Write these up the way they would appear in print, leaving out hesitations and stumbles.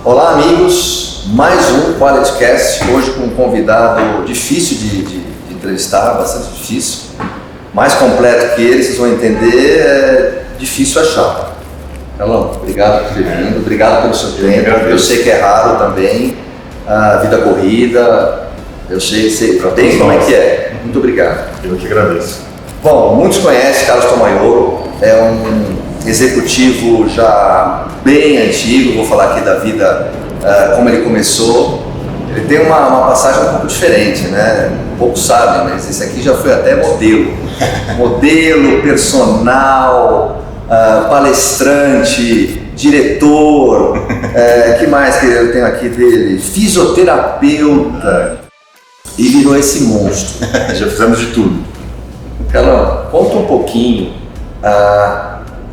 Olá, amigos, mais um QualityCast, hoje com um convidado difícil de entrevistar, bastante difícil, mais completo que ele, vocês vão entender, é difícil achar. Carlão, obrigado por ter vindo, obrigado pelo seu tempo, eu sei que é raro também, a vida corrida, eu sei bem como é que é, muito obrigado. Eu que agradeço. Bom, muitos conhecem Carlos Tomaiolo, é um executivo já bem antigo, vou falar aqui da vida, como ele começou. Ele tem uma passagem um pouco diferente, né? Poucos sabem, mas esse aqui já foi até modelo. Modelo, personal, palestrante, diretor, que mais que eu tenho aqui dele? Fisioterapeuta, e virou esse monstro. Já fizemos de tudo. Carlão, conta um pouquinho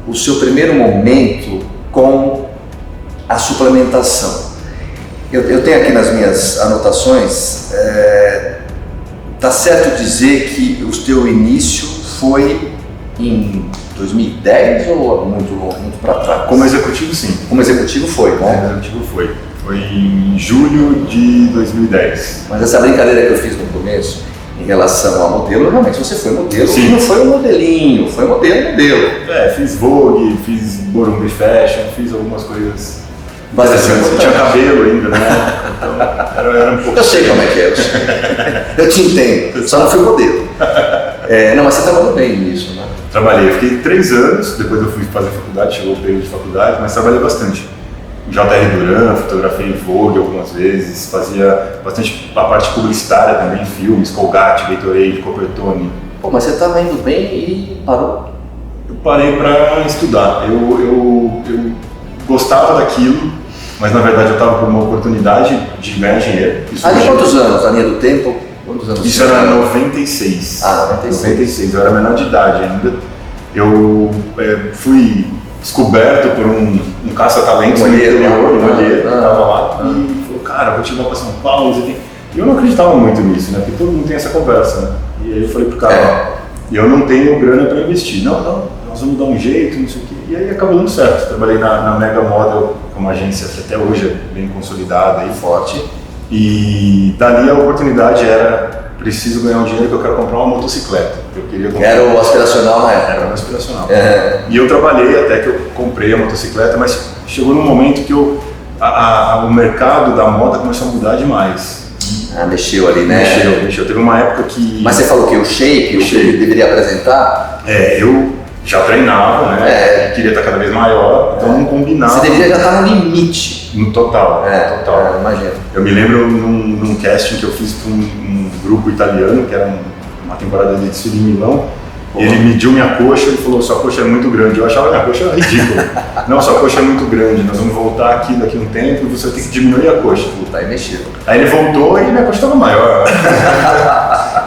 o seu primeiro momento com a suplementação. Eu tenho aqui nas minhas anotações, tá certo dizer que o teu início foi em 2010 ou muito para trás? Como executivo, sim. Como executivo foi, né? Como executivo foi. Foi em julho de 2010. Mas essa brincadeira que eu fiz no começo, em relação ao modelo, realmente você foi modelo. Sim. Não foi um modelinho, foi modelo. Fiz Vogue, fiz Morumbi Fashion, fiz algumas coisas. Mas interessantes. Tinha cabelo ainda, né? Então era um pouco. Eu sei como é que é, eu te entendo, só não fui modelo. Não, mas você trabalhou bem nisso, né? Trabalhei, eu fiquei 3 anos, depois eu fui fazer faculdade, chegou o período de faculdade, mas trabalhei bastante. J.R. Duran, fotografei Vogue algumas vezes, fazia bastante a parte publicitária também, filmes, Colgate, Gatorade, Coppertone. Pô, mas você estava indo bem e parou? Eu parei para estudar, eu gostava daquilo, mas na verdade eu estava por uma oportunidade de ganhar dinheiro. Ali quantos anos, a linha do tempo? Quantos anos? Isso era 96. 96, eu era menor de idade ainda. Eu fui descoberto por um caça-talentos no interior, um olheiro, que estava lá e falou, cara, vou te levar para São Paulo, você tem... E eu não acreditava muito nisso, né? Porque todo mundo tem essa conversa, né? E aí eu falei pro cara, eu não tenho grana para investir. Não, nós vamos dar um jeito, não sei o quê. E aí acabou dando certo. Trabalhei na Mega Model, uma agência que até hoje é bem consolidada e forte. E dali a oportunidade era, preciso ganhar um dinheiro que eu quero comprar uma motocicleta. Eu queria comprar. Era o aspiracional na época. Era o aspiracional. E eu trabalhei até que eu comprei a motocicleta, mas chegou num momento que o mercado da moda começou a mudar demais. Mexeu ali, né? Mexeu. Teve uma época que... Mas você falou que o shape que deveria apresentar? Eu já treinava, né? Queria estar cada vez maior, então não combinava. Você deveria já estar no limite. No total. Imagino. Eu me lembro num casting que eu fiz para um grupo italiano, que era uma temporada de desfile em Milão. Ele mediu minha coxa e falou, sua coxa é muito grande. Eu achava que minha coxa era ridícula. Não, sua coxa é muito grande, nós vamos voltar aqui daqui a um tempo e você tem que diminuir a coxa. Puta, aí mexeu. Aí ele voltou e minha coxa estava maior.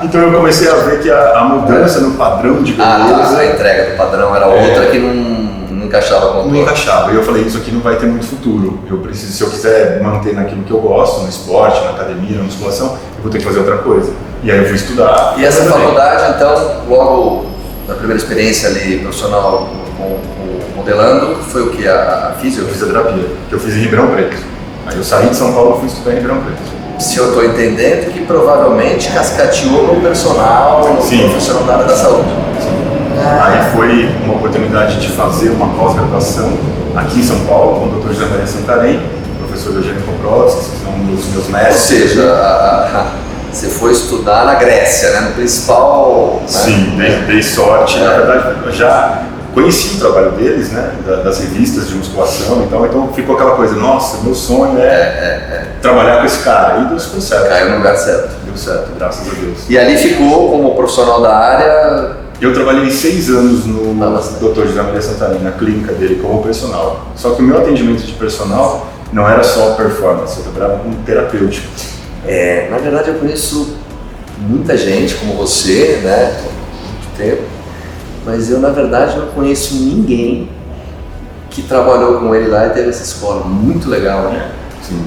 Então eu comecei a ver que a mudança no padrão de beleza... a entrega do padrão era outra que não encaixava com Não encaixava. E eu falei, isso aqui não vai ter muito futuro. Eu preciso, se eu quiser manter naquilo que eu gosto, no esporte, na academia, na musculação, eu vou ter que fazer outra coisa. E aí eu fui estudar. E essa faculdade, então, logo na primeira experiência ali profissional com modelando, foi o que? A fisioterapia, que eu fiz em Ribeirão Preto. Aí eu saí de São Paulo e fui estudar em Ribeirão Preto. Se eu estou entendendo que provavelmente cascateou no personal, profissional da área da saúde. Sim. Aí foi uma oportunidade de fazer uma pós-graduação aqui em São Paulo com o Dr. José Maria Santarém, o professor Eugênio Koprovskis, que são um dos meus mestres. Ou seja, você foi estudar na Grécia, né? No principal... Sim, dei sorte. Na verdade, eu já conheci o trabalho deles, né? Das revistas de musculação e tal. Então ficou aquela coisa, nossa, meu sonho é trabalhar com esse cara. E deu super certo. Caiu no lugar certo. Deu certo, graças a Deus. E ali ficou como profissional da área... Eu trabalhei 6 anos no Dr. José Maria Santarém, na clínica dele, como personal. Só que o meu atendimento de personal não era só performance, eu trabalhava com terapêutico. Na verdade eu conheço muita gente como você, né, há muito tempo, mas eu na verdade não conheço ninguém que trabalhou com ele lá e teve essa escola. Muito legal, né? Sim.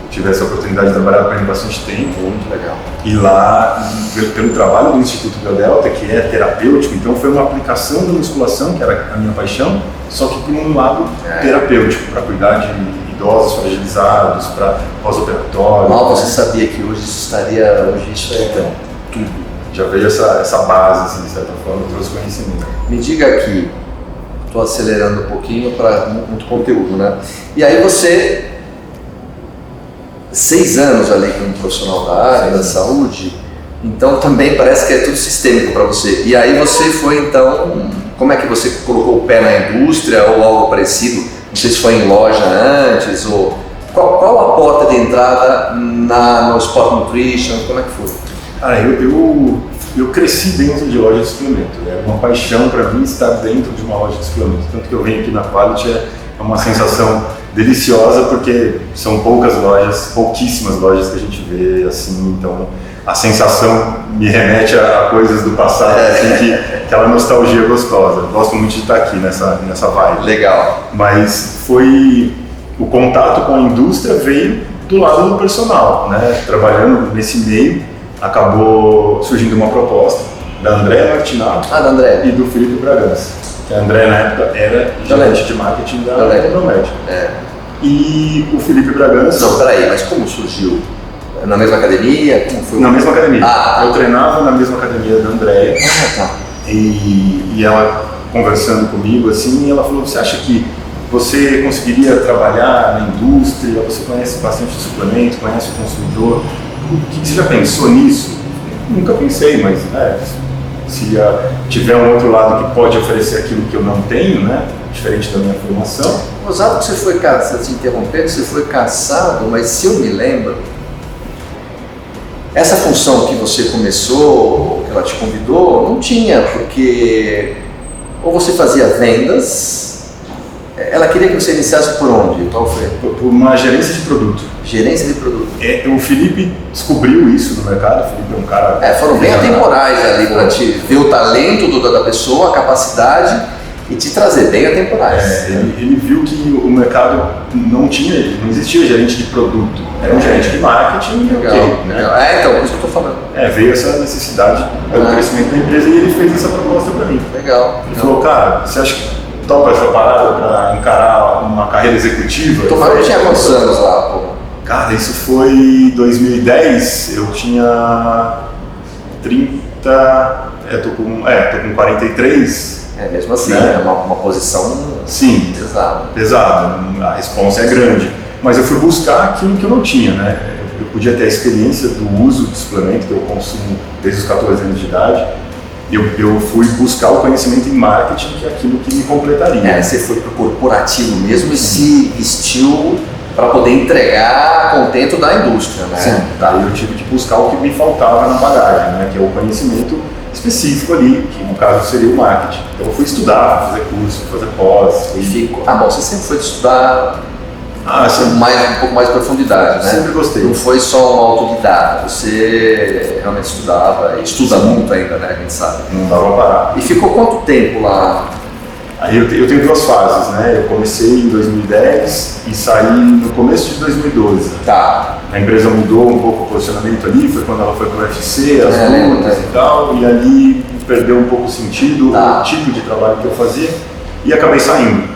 Tive essa oportunidade de trabalhar com ele bastante tempo. Muito legal. E lá, pelo trabalho do Instituto Bel Delta, que é terapêutico, então foi uma aplicação da musculação, que era a minha paixão, só que por um lado terapêutico, para cuidar de idosos fragilizados, para pós-operatório. Mal você sabia que hoje isso estaria, hoje isso é então, tudo. Já veio essa base, assim, de certa forma, trouxe conhecimento. Me diga aqui, estou acelerando um pouquinho para muito conteúdo, né? E aí você, 6 anos ali como profissional da área da saúde, então também parece que é tudo sistêmico para você. E aí você foi então, como é que você colocou o pé na indústria ou algo parecido? Não sei se foi em loja antes ou qual a porta de entrada no Sport Nutrition, como é que foi? Cara, eu cresci dentro de loja de suplemento. É uma paixão para mim estar dentro de uma loja de suplemento. Tanto que eu venho aqui na Quality é uma sensação deliciosa, porque são pouquíssimas lojas que a gente vê assim, então a sensação me remete a coisas do passado, assim, aquela nostalgia gostosa. Eu gosto muito de estar aqui nessa vibe. Legal. Mas o contato com a indústria veio do lado do personal, né? Trabalhando nesse meio, acabou surgindo uma proposta da André Martinato e do Felipe Bragança. Que a André na época era gerente de marketing da Promed. E o Felipe Bragança... Não, peraí, mas como surgiu? Na mesma academia? Como foi? Na mesma academia. Eu treinava na mesma academia da Andréia. Tá. E ela conversando comigo assim, ela falou: você acha que você conseguiria trabalhar na indústria? Você conhece bastante de suplemento, conhece o consumidor. Você já pensou nisso? Nunca pensei, mas se tiver um outro lado que pode oferecer aquilo que eu não tenho, né, diferente da minha formação. Usado que você foi casado, te interrompendo, você foi caçado, mas se eu me lembro, essa função que você começou, que ela te convidou, não tinha, porque ou você fazia vendas, ela queria que você iniciasse por onde? Qual foi? Por uma gerência de produto. Gerência de produto. O Felipe descobriu isso no mercado. O Felipe é um cara... foram bem atemporais ali para te ver o talento da pessoa, a capacidade e te trazer bem atemporais. Ele viu que o mercado não existia gerente de produto. Era um gerente de marketing. Legal. Então, por isso que eu estou falando. Veio essa necessidade do crescimento da empresa e ele fez essa proposta para mim. Legal. Ele falou: cara, você acha que topa essa parada para encarar uma carreira executiva? Tomara que tinha quantos anos lá, pô? Cara, isso foi 2010, eu tinha 30, tô com 43. Mesmo assim, né? É uma posição pesada, a responsa é grande. Mas eu fui buscar aquilo que eu não tinha, né? Eu podia ter a experiência do uso de suplemento que eu consumo desde os 14 anos de idade. Eu fui buscar o conhecimento em marketing, que é aquilo que me completaria. Você foi para o corporativo mesmo e se vestiu para poder entregar contento da indústria, né? Sim, daí eu tive que buscar o que me faltava na bagagem, né? Que é o conhecimento específico ali, que no caso seria o marketing. Então eu fui estudar, fazer curso, fazer pós. Bom, você sempre foi estudar um pouco mais de profundidade, né? Sempre gostei. Não foi só um autodidata, você realmente estudava, e estuda muito ainda, né? A gente sabe. Não dava pra parar. E ficou quanto tempo lá? Aí eu tenho 2 fases, né? Eu comecei em 2010 e saí no começo de 2012. Tá. A empresa mudou um pouco o posicionamento ali, foi quando ela foi para o UFC, as lutas e tal, e ali perdeu um pouco o sentido, o tipo de trabalho que eu fazia, e acabei saindo.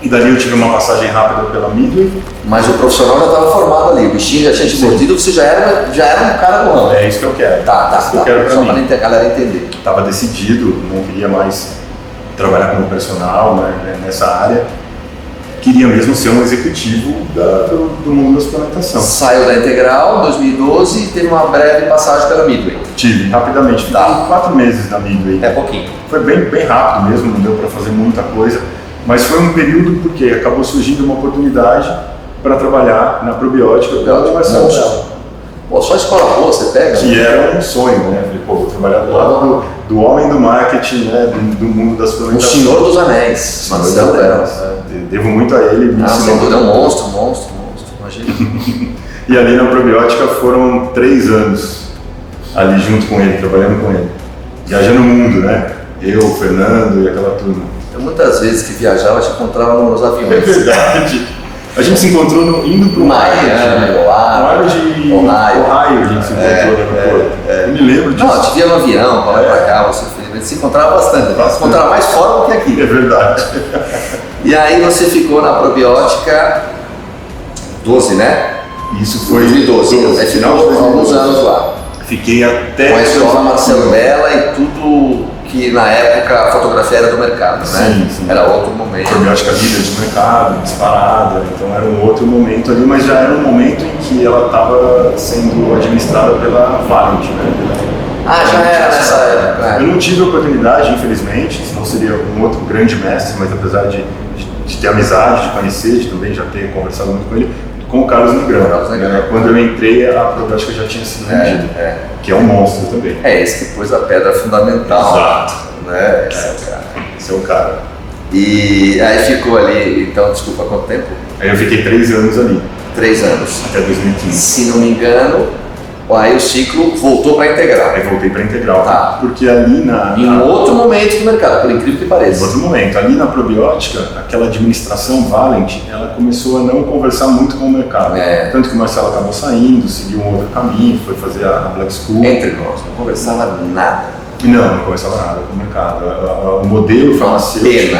E dali eu tive uma passagem rápida pela Midway. Mas o profissional já estava formado ali, o bichinho já tinha te mordido, você já era um cara do ramo. É isso que eu quero. Isso que eu quero só para a galera entender. Estava decidido, não queria mais trabalhar como personal, né, nessa área. Queria mesmo ser um executivo do mundo da suplementação. Saiu da Integral em 2012 e teve uma breve passagem pela Midway. Tive, rapidamente. Fiquei 4 meses na Midway. Pouquinho. Foi bem rápido mesmo, não deu para fazer muita coisa. Mas foi um período porque acabou surgindo uma oportunidade para trabalhar na probiótica pela ativação dela. Pô, só escola boa você pega? Que era um sonho, né? Falei, vou trabalhar do lado do homem do marketing, né? Do mundo da suplementação. O Senhor dos Anéis. Devo muito a ele. Me sem dúvida, é um monstro, imagina. E ali na probiótica foram 3 anos ali junto com ele, trabalhando com ele. Viajando o mundo, né? Eu, o Fernando e aquela turma. Eu muitas vezes que viajava, te encontrava nos aviões. É verdade. A gente se encontrou indo para o Miami, Ohio, a gente se encontrou no aeroporto. Eu me lembro disso. Não, eu te via no avião, para lá para cá, a gente se encontrava bastante. Se encontrava mais fora do que aqui. É verdade. E aí você ficou na probiótica 12, né? Isso foi 2012. Aí final de ficou 2012. alguns anos lá. Fiquei até... Com a escola Marcelo Bella e tudo que na época a fotografia era do mercado, né? Sim. Era outro momento. Probiótica líder de mercado, disparada, então era um outro momento ali, mas já era um momento em que ela estava sendo administrada pela Valent, né? Já era nessa época. Eu não tive a oportunidade, infelizmente, senão seria um outro grande mestre, mas apesar de ter amizade, de conhecer, de também já ter conversado muito com ele, com o Carlos Negrão. Quando eu entrei, a probiótica já tinha sido vendida, que é um monstro também. Esse que pôs a pedra fundamental. Exato. Né? Esse é o cara. E aí ficou ali, então, desculpa, quanto tempo? Aí eu fiquei 3 anos ali. 3 anos. Até 2015. Se não me engano, aí o ciclo voltou para Integral. Aí voltei para Integral. Tá. Porque ali em outro momento do mercado, por incrível que pareça. Em outro momento. Ali na probiótica, aquela administração Valent, ela começou a não conversar muito com o mercado. Tanto que o Marcelo acabou saindo, seguiu um outro caminho, foi fazer a Black School. Entre nós, não conversava nada. Não conversava nada com o mercado. O modelo farmacêutico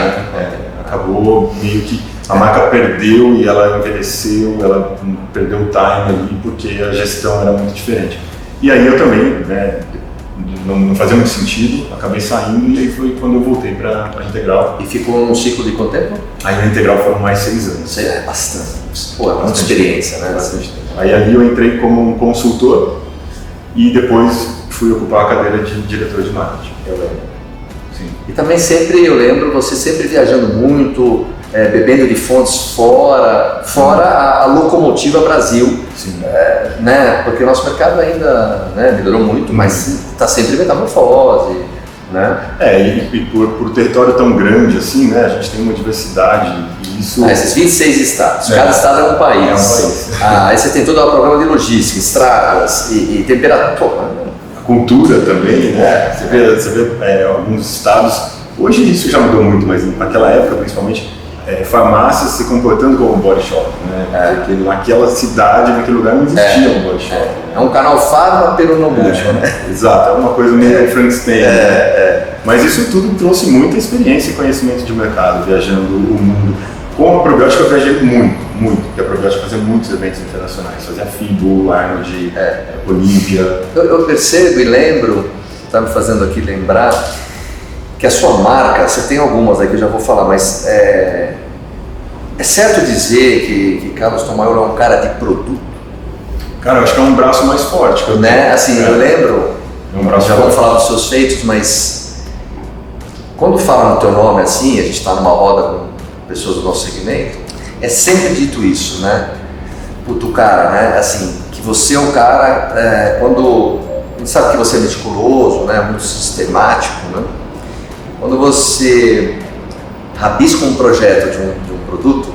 acabou meio que... A marca perdeu e ela envelheceu, ela perdeu o time ali porque a gestão era muito diferente. E aí eu também, né, não fazia muito sentido, acabei saindo e aí foi quando eu voltei para Integral. E ficou um ciclo de quanto tempo? Aí na Integral foram mais 6 anos. Isso é bastante. Pô, é muita experiência, né? Bastante tempo. Aí ali eu entrei como um consultor e depois fui ocupar a cadeira de diretor de marketing. Eu lembro. Sim. E também sempre, eu lembro, você sempre viajando muito, bebendo de fontes fora a locomotiva Brasil. Sim. Né? Porque o nosso mercado ainda melhorou muito, mas está sempre em metamorfose. Né? E por território tão grande assim, né, a gente tem uma diversidade e isso... Esses 26 estados, cada estado é um país. É um país. Aí você tem todo o programa de logística, estradas e temperatura. Cultura também, né? Você vê alguns estados, hoje isso já mudou muito, mas naquela época principalmente, farmácias se comportando como um body shop, né? Porque naquela cidade, naquele lugar não existia um body shop. É um canal Farma Peronomútil, né? Exato, é uma coisa meio Frankenstein. Mas isso tudo trouxe muita experiência e conhecimento de mercado, viajando o mundo. Com a probiótica eu viajei muito, porque a probiótica fazia muitos eventos internacionais, fazia FIBO, Arnold, Olímpia. Eu percebo e lembro, está me fazendo aqui lembrar, que a sua marca, você tem algumas aí que eu já vou falar, mas é certo dizer que Carlos Tomaiolo é um cara de produto? Cara, eu acho que é um braço mais forte. Né? Assim, eu lembro, já vamos falar dos seus feitos, mas quando falam no teu nome assim, a gente está numa roda com pessoas do nosso segmento, é sempre dito isso, né? Puto cara, né? Assim, que você é um cara, quando a gente sabe que você é meticuloso, né? Muito sistemático, né? Quando você rabisca um projeto de um produto,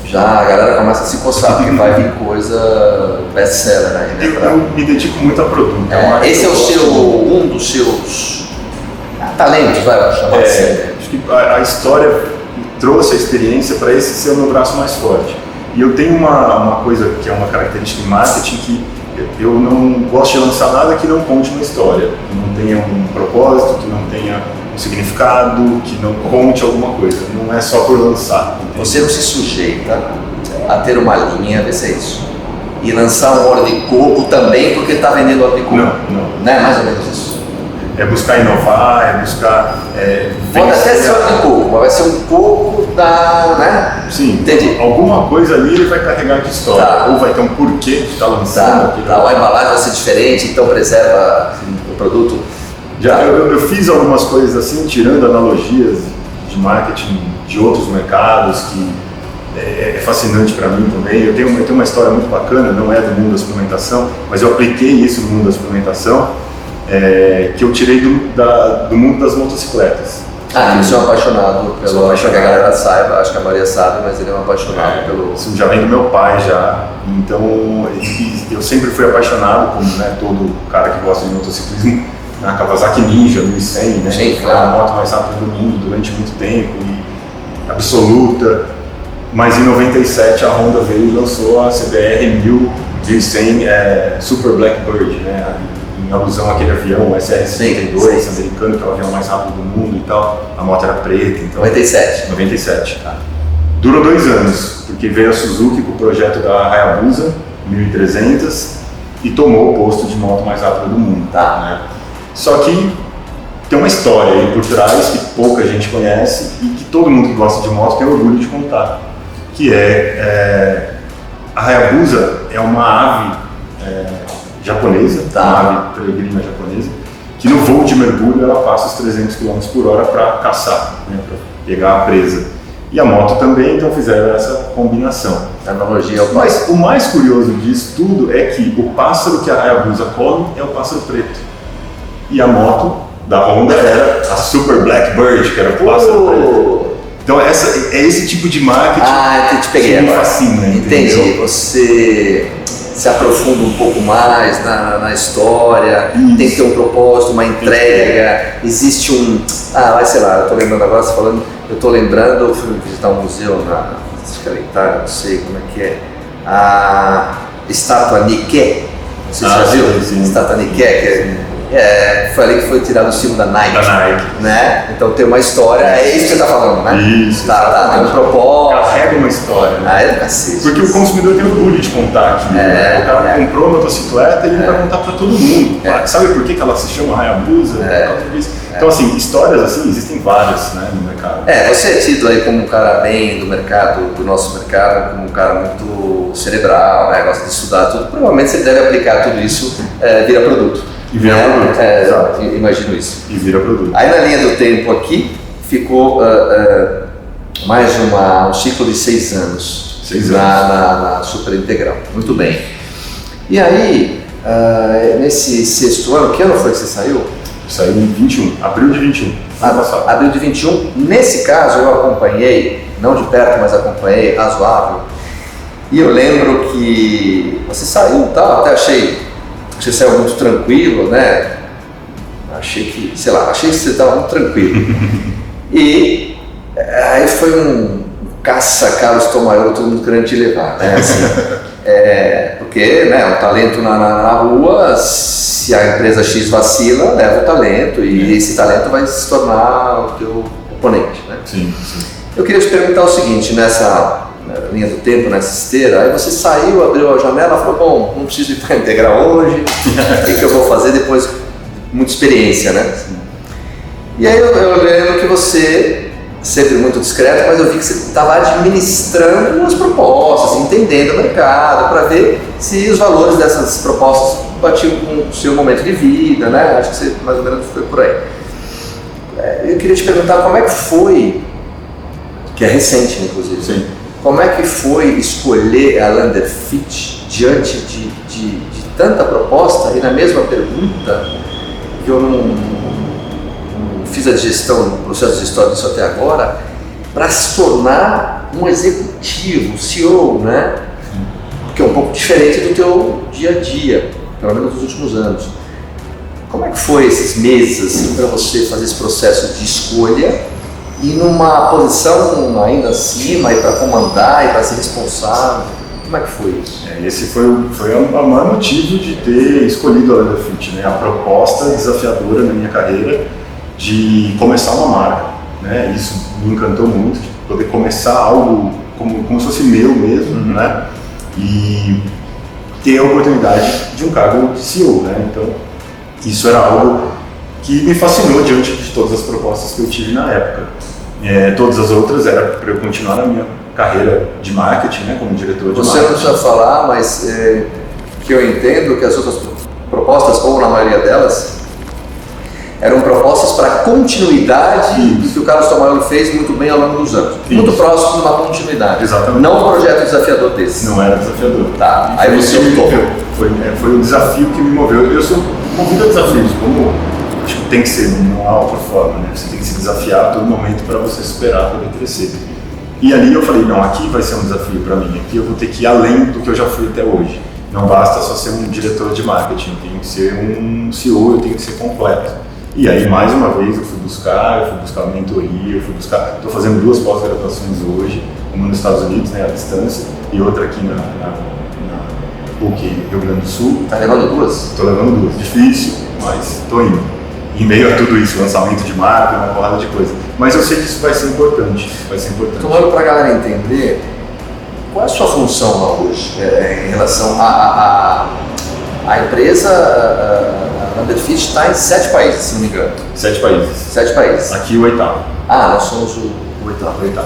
já a galera começa a se coçar, porque vai vir coisa best-seller aí, né? Eu me dedico muito a produto. Esse é um dos seus talentos, vai chamar assim. Acho que a história trouxe a experiência para esse ser o meu braço mais forte. E eu tenho uma coisa que é uma característica em marketing que eu não gosto de lançar nada que não conte uma história, que não tenha um propósito, que não tenha um significado, que não conte alguma coisa. Não é só por lançar. Entende? Você não se sujeita a ter uma linha, vê se é isso. E lançar um óleo de coco também porque está vendendo óleo de coco. Não. Não é mais ou menos isso. É buscar inovar, é buscar... Pode até ser óleo de coco, mas vai ser um coco da... né? Sim, entendi. Alguma coisa ali ele vai carregar de história, ou vai ter um porquê de estar lançando. A embalagem vai ser diferente, então preserva o produto. Eu fiz algumas coisas assim, tirando analogias de marketing de outros mercados, que é fascinante para mim também. Eu tenho uma história muito bacana, não é do mundo da suplementação, mas eu apliquei isso no mundo da suplementação, que eu tirei do mundo das motocicletas. Você é um apaixonado pelo... Acho que a galera saiba, acho que a Maria sabe, mas ele é um apaixonado pelo... Isso já vem do meu pai já, então eu sempre fui apaixonado, como todo cara que gosta de motociclismo, na Kawasaki Ninja 1100, né? Sim, foi a moto mais rápida do mundo durante muito tempo, e absoluta. Mas em 97 a Honda veio e lançou a CBR 1100 Super Blackbird, né? Em alusão àquele avião, o SR-52 americano, que é o avião mais rápido do mundo e tal. A moto era preta, então... 97. 97, tá. Durou 2 anos, porque veio a Suzuki com o projeto da Hayabusa 1300 e tomou o posto de moto mais rápida do mundo. Né? Só que tem uma história aí por trás que pouca gente conhece e que todo mundo que gosta de moto tem orgulho de contar, que a Hayabusa é uma ave japonesa, uma ave peregrina japonesa, que no voo de mergulho ela passa os 300 km por hora para caçar, né, para pegar a presa. E a moto também, então fizeram essa combinação. Analogia ao Mas o mais curioso disso tudo é que o pássaro que a Hayabusa come é o pássaro preto. E a moto da Honda era a Super Blackbird, que era o pássaro preto. Então é esse tipo de marketing eu te peguei que me agora. fascina. Entendi. Entendeu? Você se aprofunda um pouco mais na história, Isso. tem que ter um propósito, uma entrega, existe sei lá, eu tô lembrando agora, você falando, eu tô lembrando, eu fui visitar um museu acho que era Itália, não sei como é que é, a estátua Nike, não sei se você já viu, sim. Estátua Nike, que foi ali que foi tirado o símbolo da Nike, né? Então tem uma história, é isso que você tá falando, né? Isso. Tem um propósito. Carrega uma história, né? Cacete. Porque o consumidor tem orgulho de contar que o cara comprou a motocicleta e ele vai contar para todo mundo. Sabe por que ela se chama Hayabusa? Então, assim, histórias assim existem várias, né, no mercado. Você é tido aí como um cara bem do mercado, do nosso mercado, como um cara muito cerebral, né, gosta de estudar tudo. Provavelmente você deve aplicar tudo isso, vira produto. E vira produto, exato. Imagino isso. E vira produto. Aí na linha do tempo aqui, ficou mais um ciclo de 6 anos. 6 anos. Na Super Integral. Muito bem. E aí, nesse 6º ano, que ano foi que você saiu? Saiu em 21, abril de 21. Abril de 21. Nesse caso, eu acompanhei, não de perto, mas acompanhei, razoável. E eu lembro que você saiu e tal, até achei que você saiu muito tranquilo, né? Achei que você estava muito tranquilo. E aí foi um caça Carlos Tomaiola, todo mundo querendo te levar, né? Assim, porque, né, o talento na rua, se a empresa X vacila, leva o talento e esse talento vai se tornar o teu oponente, né? Sim. Eu queria te perguntar o seguinte, nessa linha do tempo, nessa esteira, aí você saiu, abriu a janela e falou, bom, não preciso ir para Integral hoje, o que eu vou fazer depois? Muita experiência, né? E aí eu lembro que você, sempre muito discreto, mas eu vi que você estava administrando as propostas, entendendo o mercado, para ver se os valores dessas propostas batiam com o seu momento de vida, né? Acho que você mais ou menos foi por aí. Eu queria te perguntar como é que foi, que é recente, inclusive. Sim. Como é que foi escolher a Lander Fit diante de tanta proposta? E na mesma pergunta, que eu não fiz a digestão, o processo de gestão disso até agora, para se tornar um executivo, CEO, né? Que é um pouco diferente do teu dia a dia, pelo menos nos últimos anos. Como é que foi esses meses assim, para você fazer esse processo de escolha e numa posição ainda acima, e para comandar, e para ser responsável? Como é que foi isso? Esse foi o maior motivo de ter escolhido a Lander Fit, né? A proposta desafiadora na minha carreira de começar uma marca, né? Isso me encantou muito, de poder começar algo como se fosse meu mesmo, né? E ter a oportunidade de um cargo de CEO, né? Então, isso era algo que me fascinou diante de todas as propostas que eu tive na época. Todas as outras era para eu continuar na minha carreira de marketing, né, como diretor de marketing. Você não precisa falar, mas que eu entendo que as outras propostas, ou na maioria delas, eram propostas para continuidade do que o Carlos Tomaiola fez muito bem ao longo dos anos. Isso. Muito próximo de uma continuidade. Exatamente. Não um projeto desafiador desse. Não era desafiador. Tá. Aí você optou. Foi o desafio que me moveu. Eu sou movido a desafios, como acho que tem que ser, não há outra forma, né? Você tem que se desafiar a todo momento para você superar, poder crescer. E ali eu falei, não, aqui vai ser um desafio para mim, aqui eu vou ter que ir além do que eu já fui até hoje. Não basta só ser um diretor de marketing, eu tenho que ser um CEO, eu tenho que ser completo. E aí, mais uma vez, eu fui buscar mentoria, estou fazendo 2 pós-graduações hoje, uma nos Estados Unidos, né, à distância, e outra aqui na PUC, Rio Grande do Sul. Tá levando 2? Estou levando 2, difícil, mas estou indo. em meio a tudo isso, lançamento de marca, uma porrada de coisa. Mas eu sei que isso vai ser importante. Então, para a galera entender, qual é a sua função lá hoje em relação à empresa? A Underfit está em 7 países, se não me engano. 7 países. 7 países. Aqui o 8º. Nós somos o 8º.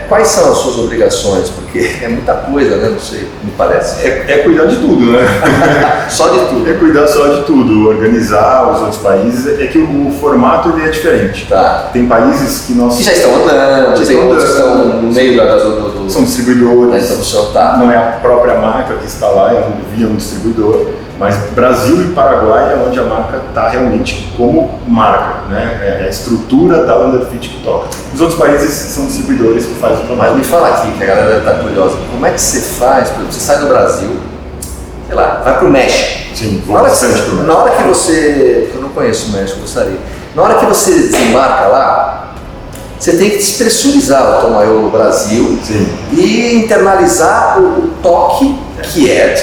Quais são as suas obrigações? Porque é muita coisa, né? Não sei, me parece. É cuidar de tudo, né? Só de tudo. É cuidar só de tudo, organizar os outros países. É que o formato ele é diferente. Tá. Tem países que nós... Que já estão andando, tem outros que estão no meio do são distribuidores. Tá. Não é a própria marca que está lá, é via um distribuidor. Mas Brasil e Paraguai é onde a marca está realmente como marca, né? É a estrutura da Underfit que toca. Os outros países são distribuidores que fazem o trabalho. Mas me fala aqui, que a galera está curiosa, como é que você faz, por exemplo, você sai do Brasil, sei lá, vai para o México. Sim, vou bastante para o México. Na hora que você, eu não conheço o México, gostaria, na hora que você desembarca lá, você tem que despressurizar o Tom Maior no Brasil. Sim. E internalizar o toque que é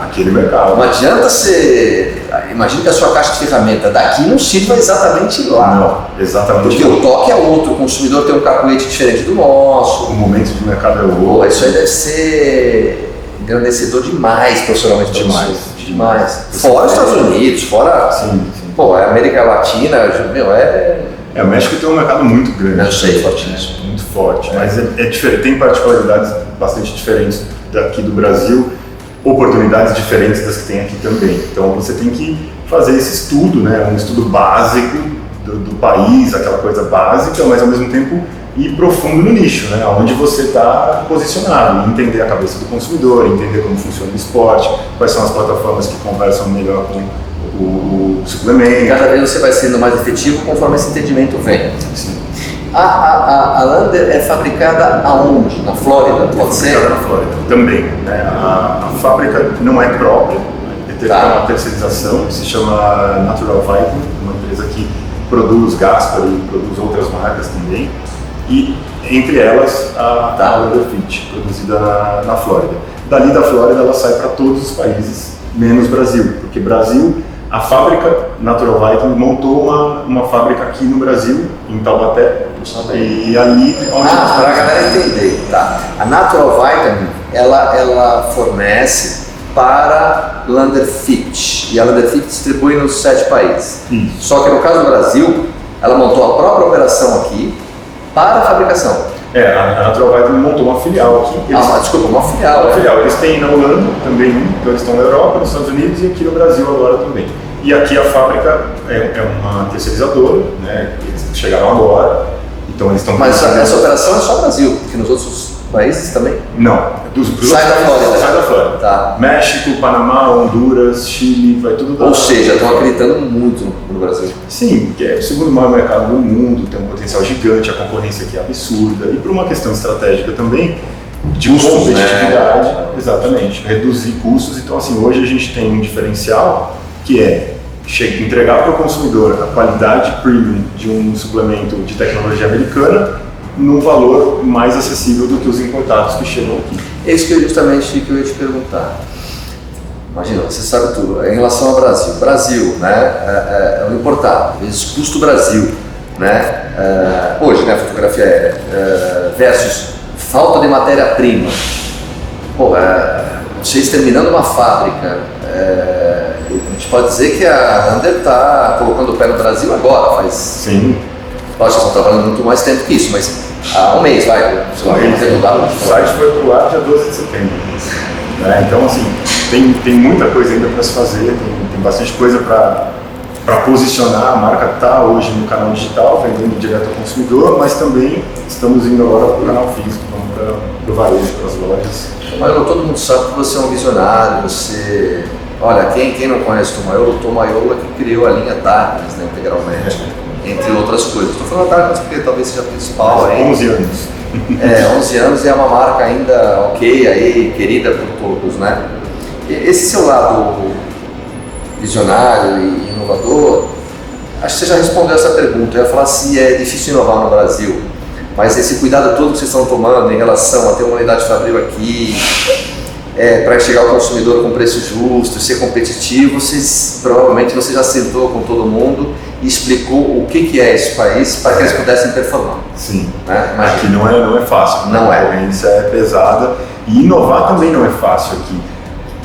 aquele mercado. Não adianta você. Imagina que a sua caixa de ferramenta daqui não sirva exatamente lá. Não, exatamente. Porque o toque é outro, o consumidor tem um cacuete diferente do nosso. O momento de mercado é outro. Pô, isso aí deve ser engrandecedor demais profissionalmente. Demais. Fora os Estados Unidos, fora. Sim. Pô, a América Latina, o México tem um mercado muito grande. Eu sei, fortíssimo. Muito forte, mas é diferente, tem particularidades bastante diferentes daqui do Brasil, oportunidades diferentes das que tem aqui também. Então você tem que fazer esse estudo, né? Um estudo básico do país, aquela coisa básica, mas ao mesmo tempo ir profundo no nicho, né? Onde você está posicionado, entender a cabeça do consumidor, entender como funciona o esporte, quais são as plataformas que conversam melhor com o suplemento. Cada vez você vai sendo mais efetivo conforme esse entendimento vem. Sim. A Lander é fabricada aonde? Na Flórida? Pode ser? Fabricada na Flórida também. Né? A fábrica não é própria, teve uma terceirização que se chama Natural Vitamin, uma empresa que produz Gaspari e produz outras marcas também. E entre elas a Underfit, produzida na Flórida. Dali da Flórida ela sai para todos os países, menos Brasil, porque Brasil, a fábrica Natural Vitamin montou uma fábrica aqui no Brasil, em Taubaté, e ali onde para a galera entender, tá? A Natural Vitamin, ela fornece para Landerfit, e a Landerfit distribui nos 7 países. Só que no caso do Brasil, ela montou a própria operação aqui para a fabricação. A Natural Vitamin montou uma filial aqui. Uma filial. Uma filial. Eles têm na Holanda também, então eles estão na Europa, nos Estados Unidos e aqui no Brasil agora também. E aqui a fábrica é uma terceirizadora, né? Eles chegaram agora, então eles estão... Mas essa operação é só Brasil, porque nos outros países também? Não. Sai da Flórida. Sai da Flórida. Tá. México, Panamá, Honduras, Chile, vai tudo dar. Ou seja, estão acreditando muito no Brasil. Sim, porque é o segundo maior mercado do mundo, tem um potencial gigante, a concorrência aqui é absurda. E por uma questão estratégica também, de competitividade, né? Exatamente, reduzir custos. Então, assim, hoje a gente tem um diferencial que é entregar para o consumidor a qualidade premium de um suplemento de tecnologia americana num valor mais acessível do que os importados que chegam aqui. É isso que eu ia te perguntar. Imagina, você sabe tudo. Em relação ao Brasil, né, é o importado, vezes custo Brasil, né, hoje, né, a fotografia versus falta de matéria-prima. Vocês terminando uma fábrica, a gente pode dizer que a Under está colocando o pé no Brasil agora, faz... Sim. Lógico, vocês estão trabalhando muito mais tempo que isso, mas há um mês, sei lá, o site foi pro ar dia 12 de setembro. Então, assim, tem muita coisa ainda para se fazer, tem bastante coisa para posicionar. A marca está hoje no canal digital, vendendo direto ao consumidor, mas também estamos indo agora para o canal físico, para o varejo, para as lojas. Tomaiolo, todo mundo sabe que você é um visionário, você... Olha, quem não conhece o Tomaiolo é que criou a linha Darkness, né, integralmente. Entre outras coisas. Estou falando Darkness porque talvez seja a principal. 11 anos. 11 anos e é uma marca ainda ok, aí, querida por todos, né? Esse seu lado visionário e inovador, acho que você já respondeu essa pergunta. Eu ia falar se é difícil inovar no Brasil, mas esse cuidado todo que vocês estão tomando em relação a ter uma unidade fabril aqui, para chegar ao consumidor com preço justo, ser competitivo, provavelmente você já sentou com todo mundo e explicou o que é esse país para que eles pudessem performar. Sim, né? Aqui não é fácil, não a concorrência é pesada e inovar também não é fácil aqui.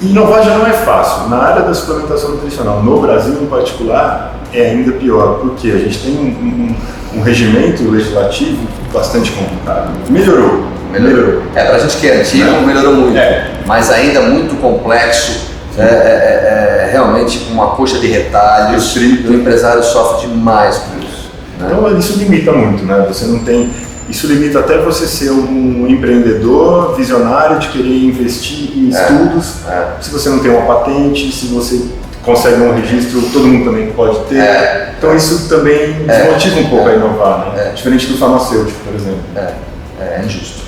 E inovar já não é fácil. Na área da suplementação nutricional, no Brasil em particular, é ainda pior, porque a gente tem um regimento legislativo bastante complicado. Melhorou. Para a gente que é antigo, melhorou muito, mas ainda muito complexo, realmente com uma coxa de retalhos, o empresário sofre demais com isso. Né? Então isso limita muito, né? Você não tem... Isso limita até você ser um empreendedor visionário de querer investir em estudos. Se você não tem uma patente, se você consegue um registro, todo mundo também pode ter. Então isso também desmotiva um pouco a inovar, né? Diferente do farmacêutico, por exemplo. É injusto.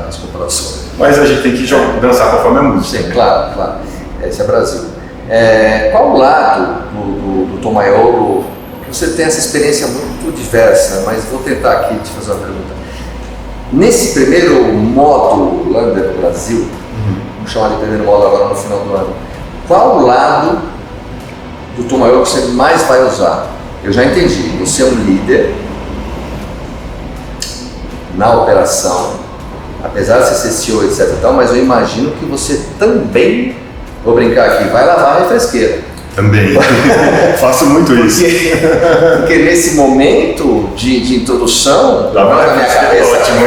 As comparações. Mas a gente tem que dançar conforme a música. Sim, claro. Esse é Brasil. Qual o lado do Tom Maiolo? Você tem essa experiência muito diversa, mas vou tentar aqui te fazer uma pergunta. Nesse primeiro módulo Lander do Brasil, vamos chamar de primeiro módulo agora no final do ano, qual o lado do Tom Maiolo que você mais vai usar? Eu já entendi, você é um líder na operação, apesar de você ser CEO, etc. Mas eu imagino que você também, vou brincar aqui, vai lavar a refresqueira. Também, faço muito isso. Porque nesse momento de introdução, lavar a refresqueira é ótimo.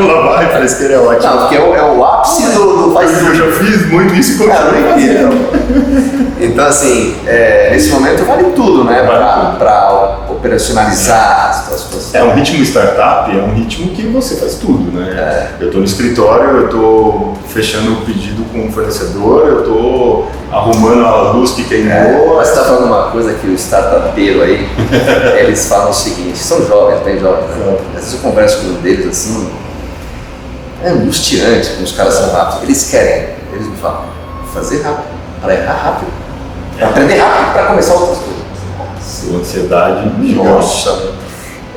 Lavar a refresqueira é ótimo. Não, porque é o ápice do faz. Eu já fiz muito isso e continuo fazendo. Então, assim, nesse momento vale tudo, né? Para operacionalizar as situações. Um ritmo startup, é um ritmo que você faz tudo, né? Eu estou no escritório, eu estou fechando o pedido com o fornecedor, eu estou arrumando a luz que queimou. Mas você está falando uma coisa que o startupeiro aí, eles falam o seguinte, são jovens, bem jovens, né? Às vezes eu converso com um deles assim, é angustiante como os caras são rápidos. Eles me falam, fazer rápido, para errar rápido, para aprender rápido, para começar outras coisas. Sua ansiedade. Nossa.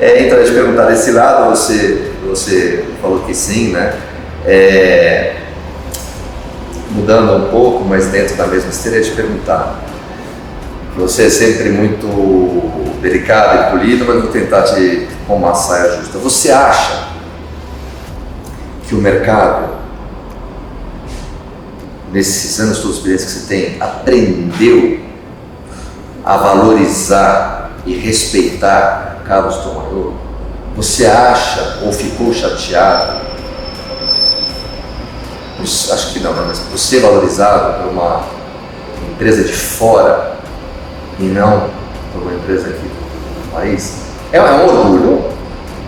Então, eu te perguntar desse lado, você falou que sim, né? Mudando um pouco, mas dentro da mesma esteira, eu ia te perguntar. Você é sempre muito delicado e polido, mas vou tentar te com uma saia justa. Você acha que o mercado, nesses anos todos de experiência que você tem, aprendeu a valorizar e respeitar Carlos Tom Maiolo? Você acha ou ficou chateado? Acho que não, mas por ser valorizado por uma empresa de fora e não por uma empresa aqui do país, é um orgulho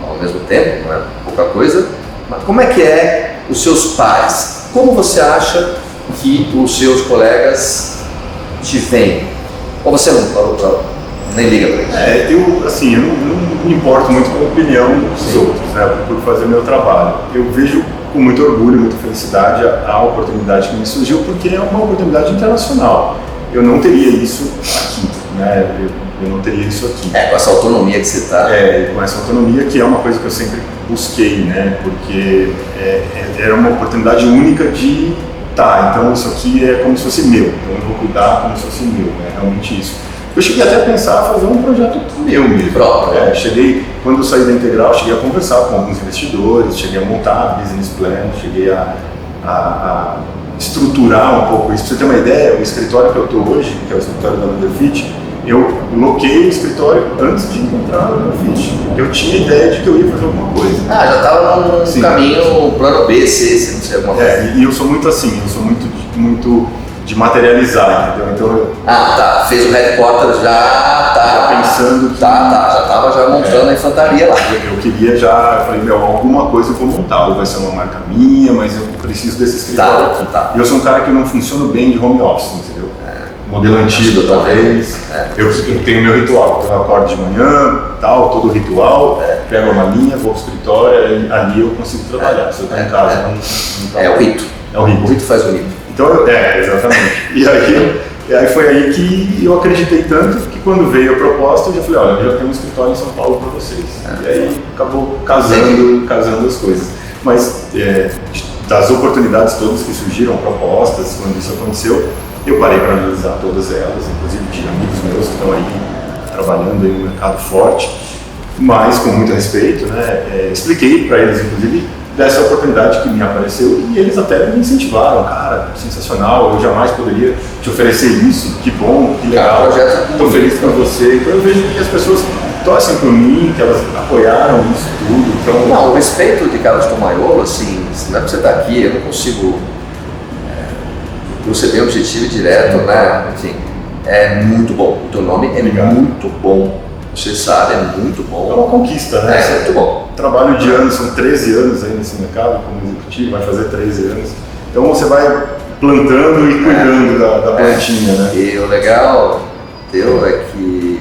ao mesmo tempo, não é pouca coisa, mas como é que os seus pares? Como você acha que os seus colegas te veem? Ou você nem liga para isso? Eu não me importo muito com a opinião dos outros, né, por fazer meu trabalho. Eu vejo com muito orgulho, muita felicidade a oportunidade que me surgiu, porque é uma oportunidade internacional. Eu não teria isso aqui, né? Eu não teria isso aqui. Com essa autonomia que você está. Com essa autonomia, que é uma coisa que eu sempre busquei, né? Porque era uma oportunidade única de então isso aqui é como se fosse meu, então eu vou cuidar como se fosse meu, é realmente isso. Eu cheguei até a pensar em fazer um projeto meu mesmo. Próprio. Quando eu saí da Integral, cheguei a conversar com alguns investidores, cheguei a montar business plan, cheguei a estruturar um pouco isso. Pra você ter uma ideia, o escritório que eu estou hoje, que é o escritório da Underfit, eu loquei o escritório antes de entrar no Underfit. Eu tinha ideia de que eu ia fazer alguma coisa. Já estava num caminho, plano B, C, se não sei alguma coisa. E eu sou muito assim, eu sou muito de materializar, entendeu? Então, fez o headquarters já pensando que... já estava montando a infantaria lá. Eu queria eu falei, alguma coisa eu vou montar, ou vai ser uma marca minha, mas eu preciso desse escritório aqui. E eu sou um cara que não funciona bem de home office, entendeu? Modelo antigo, talvez. Eu tenho meu ritual, então eu acordo de manhã, todo ritual, pego uma linha, vou pro escritório, ali eu consigo trabalhar. Se eu estou em casa, não é o rito. É o rito. O rito faz o rito. Então, exatamente. E aí foi aí que eu acreditei tanto que quando veio a proposta, eu já falei, olha, eu já tenho um escritório em São Paulo para vocês. E aí acabou casando as coisas. Mas das oportunidades todas que surgiram, propostas, quando isso aconteceu, eu parei para analisar todas elas, inclusive de amigos meus que estão aí trabalhando em um mercado forte, mas com muito respeito, né? Expliquei para eles, inclusive, dessa oportunidade que me apareceu e eles até me incentivaram, cara, sensacional, eu jamais poderia te oferecer isso, que bom, que legal, estou feliz com você. Então eu vejo que as pessoas torcem por mim, que elas apoiaram isso tudo. Então... Não, o respeito de Carlos Tomaiolo, assim, não é pra você estar aqui, eu não consigo você bem objetivo e direto, né? Enfim, é muito bom, o teu nome é muito bom. Você sabe, é muito bom. É uma conquista, né? É muito bom. Trabalho de anos, são 13 anos aí nesse mercado como executivo, vai fazer 13 anos. Então você vai plantando e cuidando da plantinha, né? E o legal teu é que,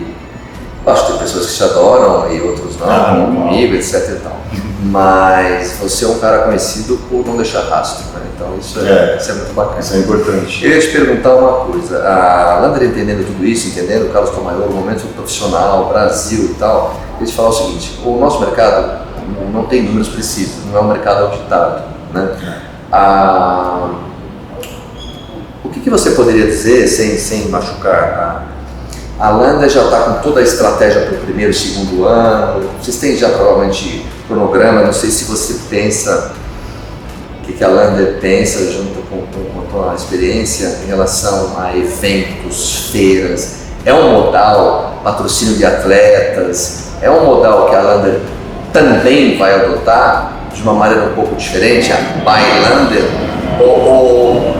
acho que tem pessoas que te adoram e outros não, comigo, etc e tal. Mas você é um cara conhecido por não deixar rastro, né? Então isso é muito bacana. Isso é importante. Eu ia te perguntar uma coisa, a Lander entendendo tudo isso, entendendo o Carlos Tomaiolo, o momento profissional, Brasil e tal, eu ia te falar o seguinte, o nosso mercado não tem números precisos, não é um mercado auditado, né? O que você poderia dizer, sem machucar, a Lander já está com toda a estratégia para o primeiro e segundo ano, vocês têm já provavelmente cronograma, não sei se você pensa, o que a Lander pensa junto com a experiência em relação a eventos, feiras, é um modal, patrocínio de atletas, é um modal que a Lander também vai adotar de uma maneira um pouco diferente, a By Lander, ou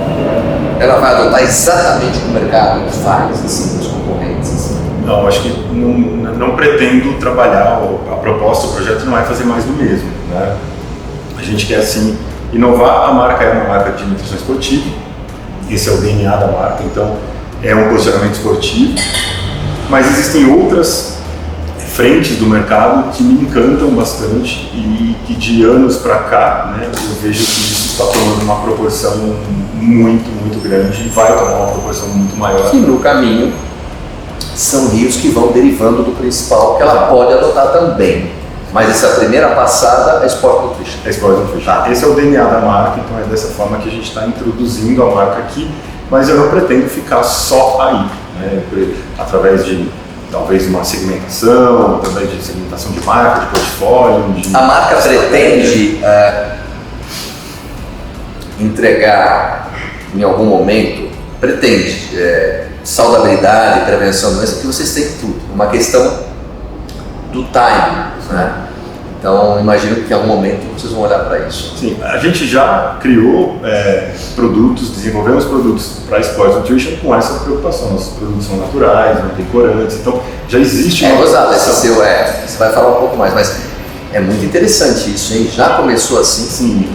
ela vai adotar exatamente o que o mercado faz, assim, os concorrentes? Assim? Não, acho que não pretendo trabalhar, a proposta, o projeto não é fazer mais do mesmo, né? A gente quer, assim, inovar. A marca é uma marca de nutrição esportiva, esse é o DNA da marca, então é um posicionamento esportivo, mas existem outras frentes do mercado que me encantam bastante e que de anos para cá, né, eu vejo que isso está tomando uma proporção muito, muito grande e vai tomar uma proporção muito maior. Que no caminho são rios que vão derivando do principal, que ela pode adotar também. Mas essa primeira passada é Sport Nutrition. É Sport Nutrition. Tá. Esse é o DNA da marca, então é dessa forma que a gente está introduzindo a marca aqui, mas eu não pretendo ficar só aí, né, através de talvez uma segmentação, através de segmentação de marca, de portfólio. A marca pretende entregar em algum momento, saudabilidade, prevenção de doença, que vocês têm tudo, uma questão do time, né? Então imagino que em algum momento vocês vão olhar para isso. Sim, a gente já criou produtos, desenvolvemos produtos para Sport Nutrition com essa preocupação. Nossos produtos são naturais, não tem corantes, então já existe uma gozado, esse seu você vai falar um pouco mais, mas é muito interessante isso, hein? Já começou assim? Sim,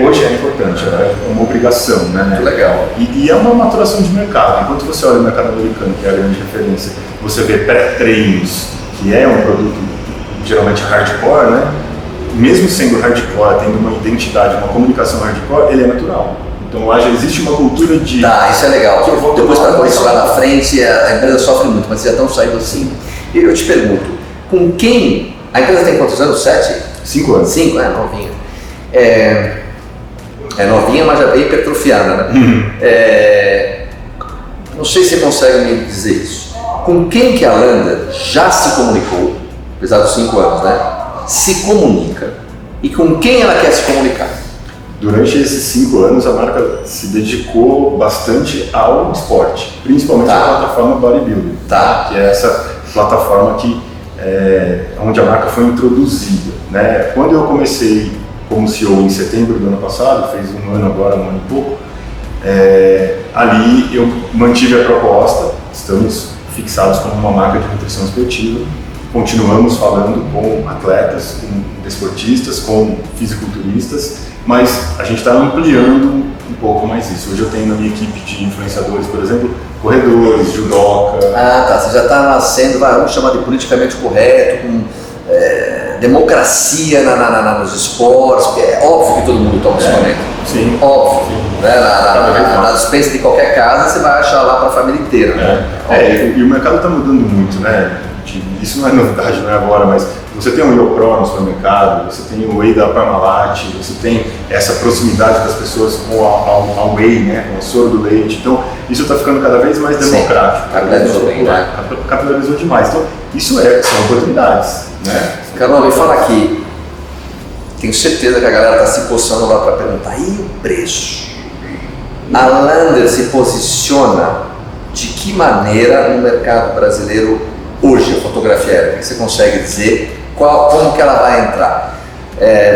hoje é importante, é uma obrigação, né? Muito legal. E é uma maturação de mercado. Enquanto você olha o mercado americano, que é a grande referência, você vê pré-treinos, que é um produto geralmente hardcore, né? Mesmo sendo hardcore, tendo uma identidade, uma comunicação hardcore, ele é natural. Então lá já existe uma cultura de... Tá, isso é legal. Depois para isso lá na frente, a empresa sofre muito, mas já estão saindo assim. E eu te pergunto, com quem... A empresa tem quantos anos? 7? 5 anos. 5? É novinha. É novinha, mas já bem hipertrofiada, né? Não sei se você consegue me dizer isso. Com quem que a Lander já se comunicou, apesar dos 5 anos, né? Se comunica. E com quem ela quer se comunicar? Durante esses 5 anos, a marca se dedicou bastante ao esporte, principalmente à plataforma Bodybuilding, que é essa plataforma onde a marca foi introduzida, né? Quando eu comecei como CEO em setembro do ano passado, fez um ano agora, um ano e pouco, ali eu mantive a proposta, estamos fixados como uma marca de nutrição esportiva, continuamos falando com atletas, com desportistas, com fisiculturistas, mas a gente está ampliando um pouco mais isso. Hoje eu tenho na minha equipe de influenciadores, por exemplo, corredores, judoca. Ah, tá. Você já está nascendo, vamos chamar de politicamente correto, com democracia nos esportes, porque é óbvio que todo mundo toma suplemento. Sim. Óbvio. Sim. Né? Na dispensa de qualquer casa, você vai achar lá para a família inteira. E o mercado está mudando muito, né? Isso não é novidade, não é agora, mas Você tem o Iopro no supermercado, você tem o Whey da Parmalat, você tem essa proximidade das pessoas com a Whey, né, com o soro do leite. Então, isso está ficando cada vez mais democrático. Capilarizou bem, né? Capilarizou demais. Então, isso são oportunidades, né? Carol, me fala aqui. Tenho certeza que a galera está se coçando lá para perguntar, e o preço? A Lander se posiciona de que maneira no mercado brasileiro hoje, a fotografia aérea? Você consegue dizer como que ela vai entrar?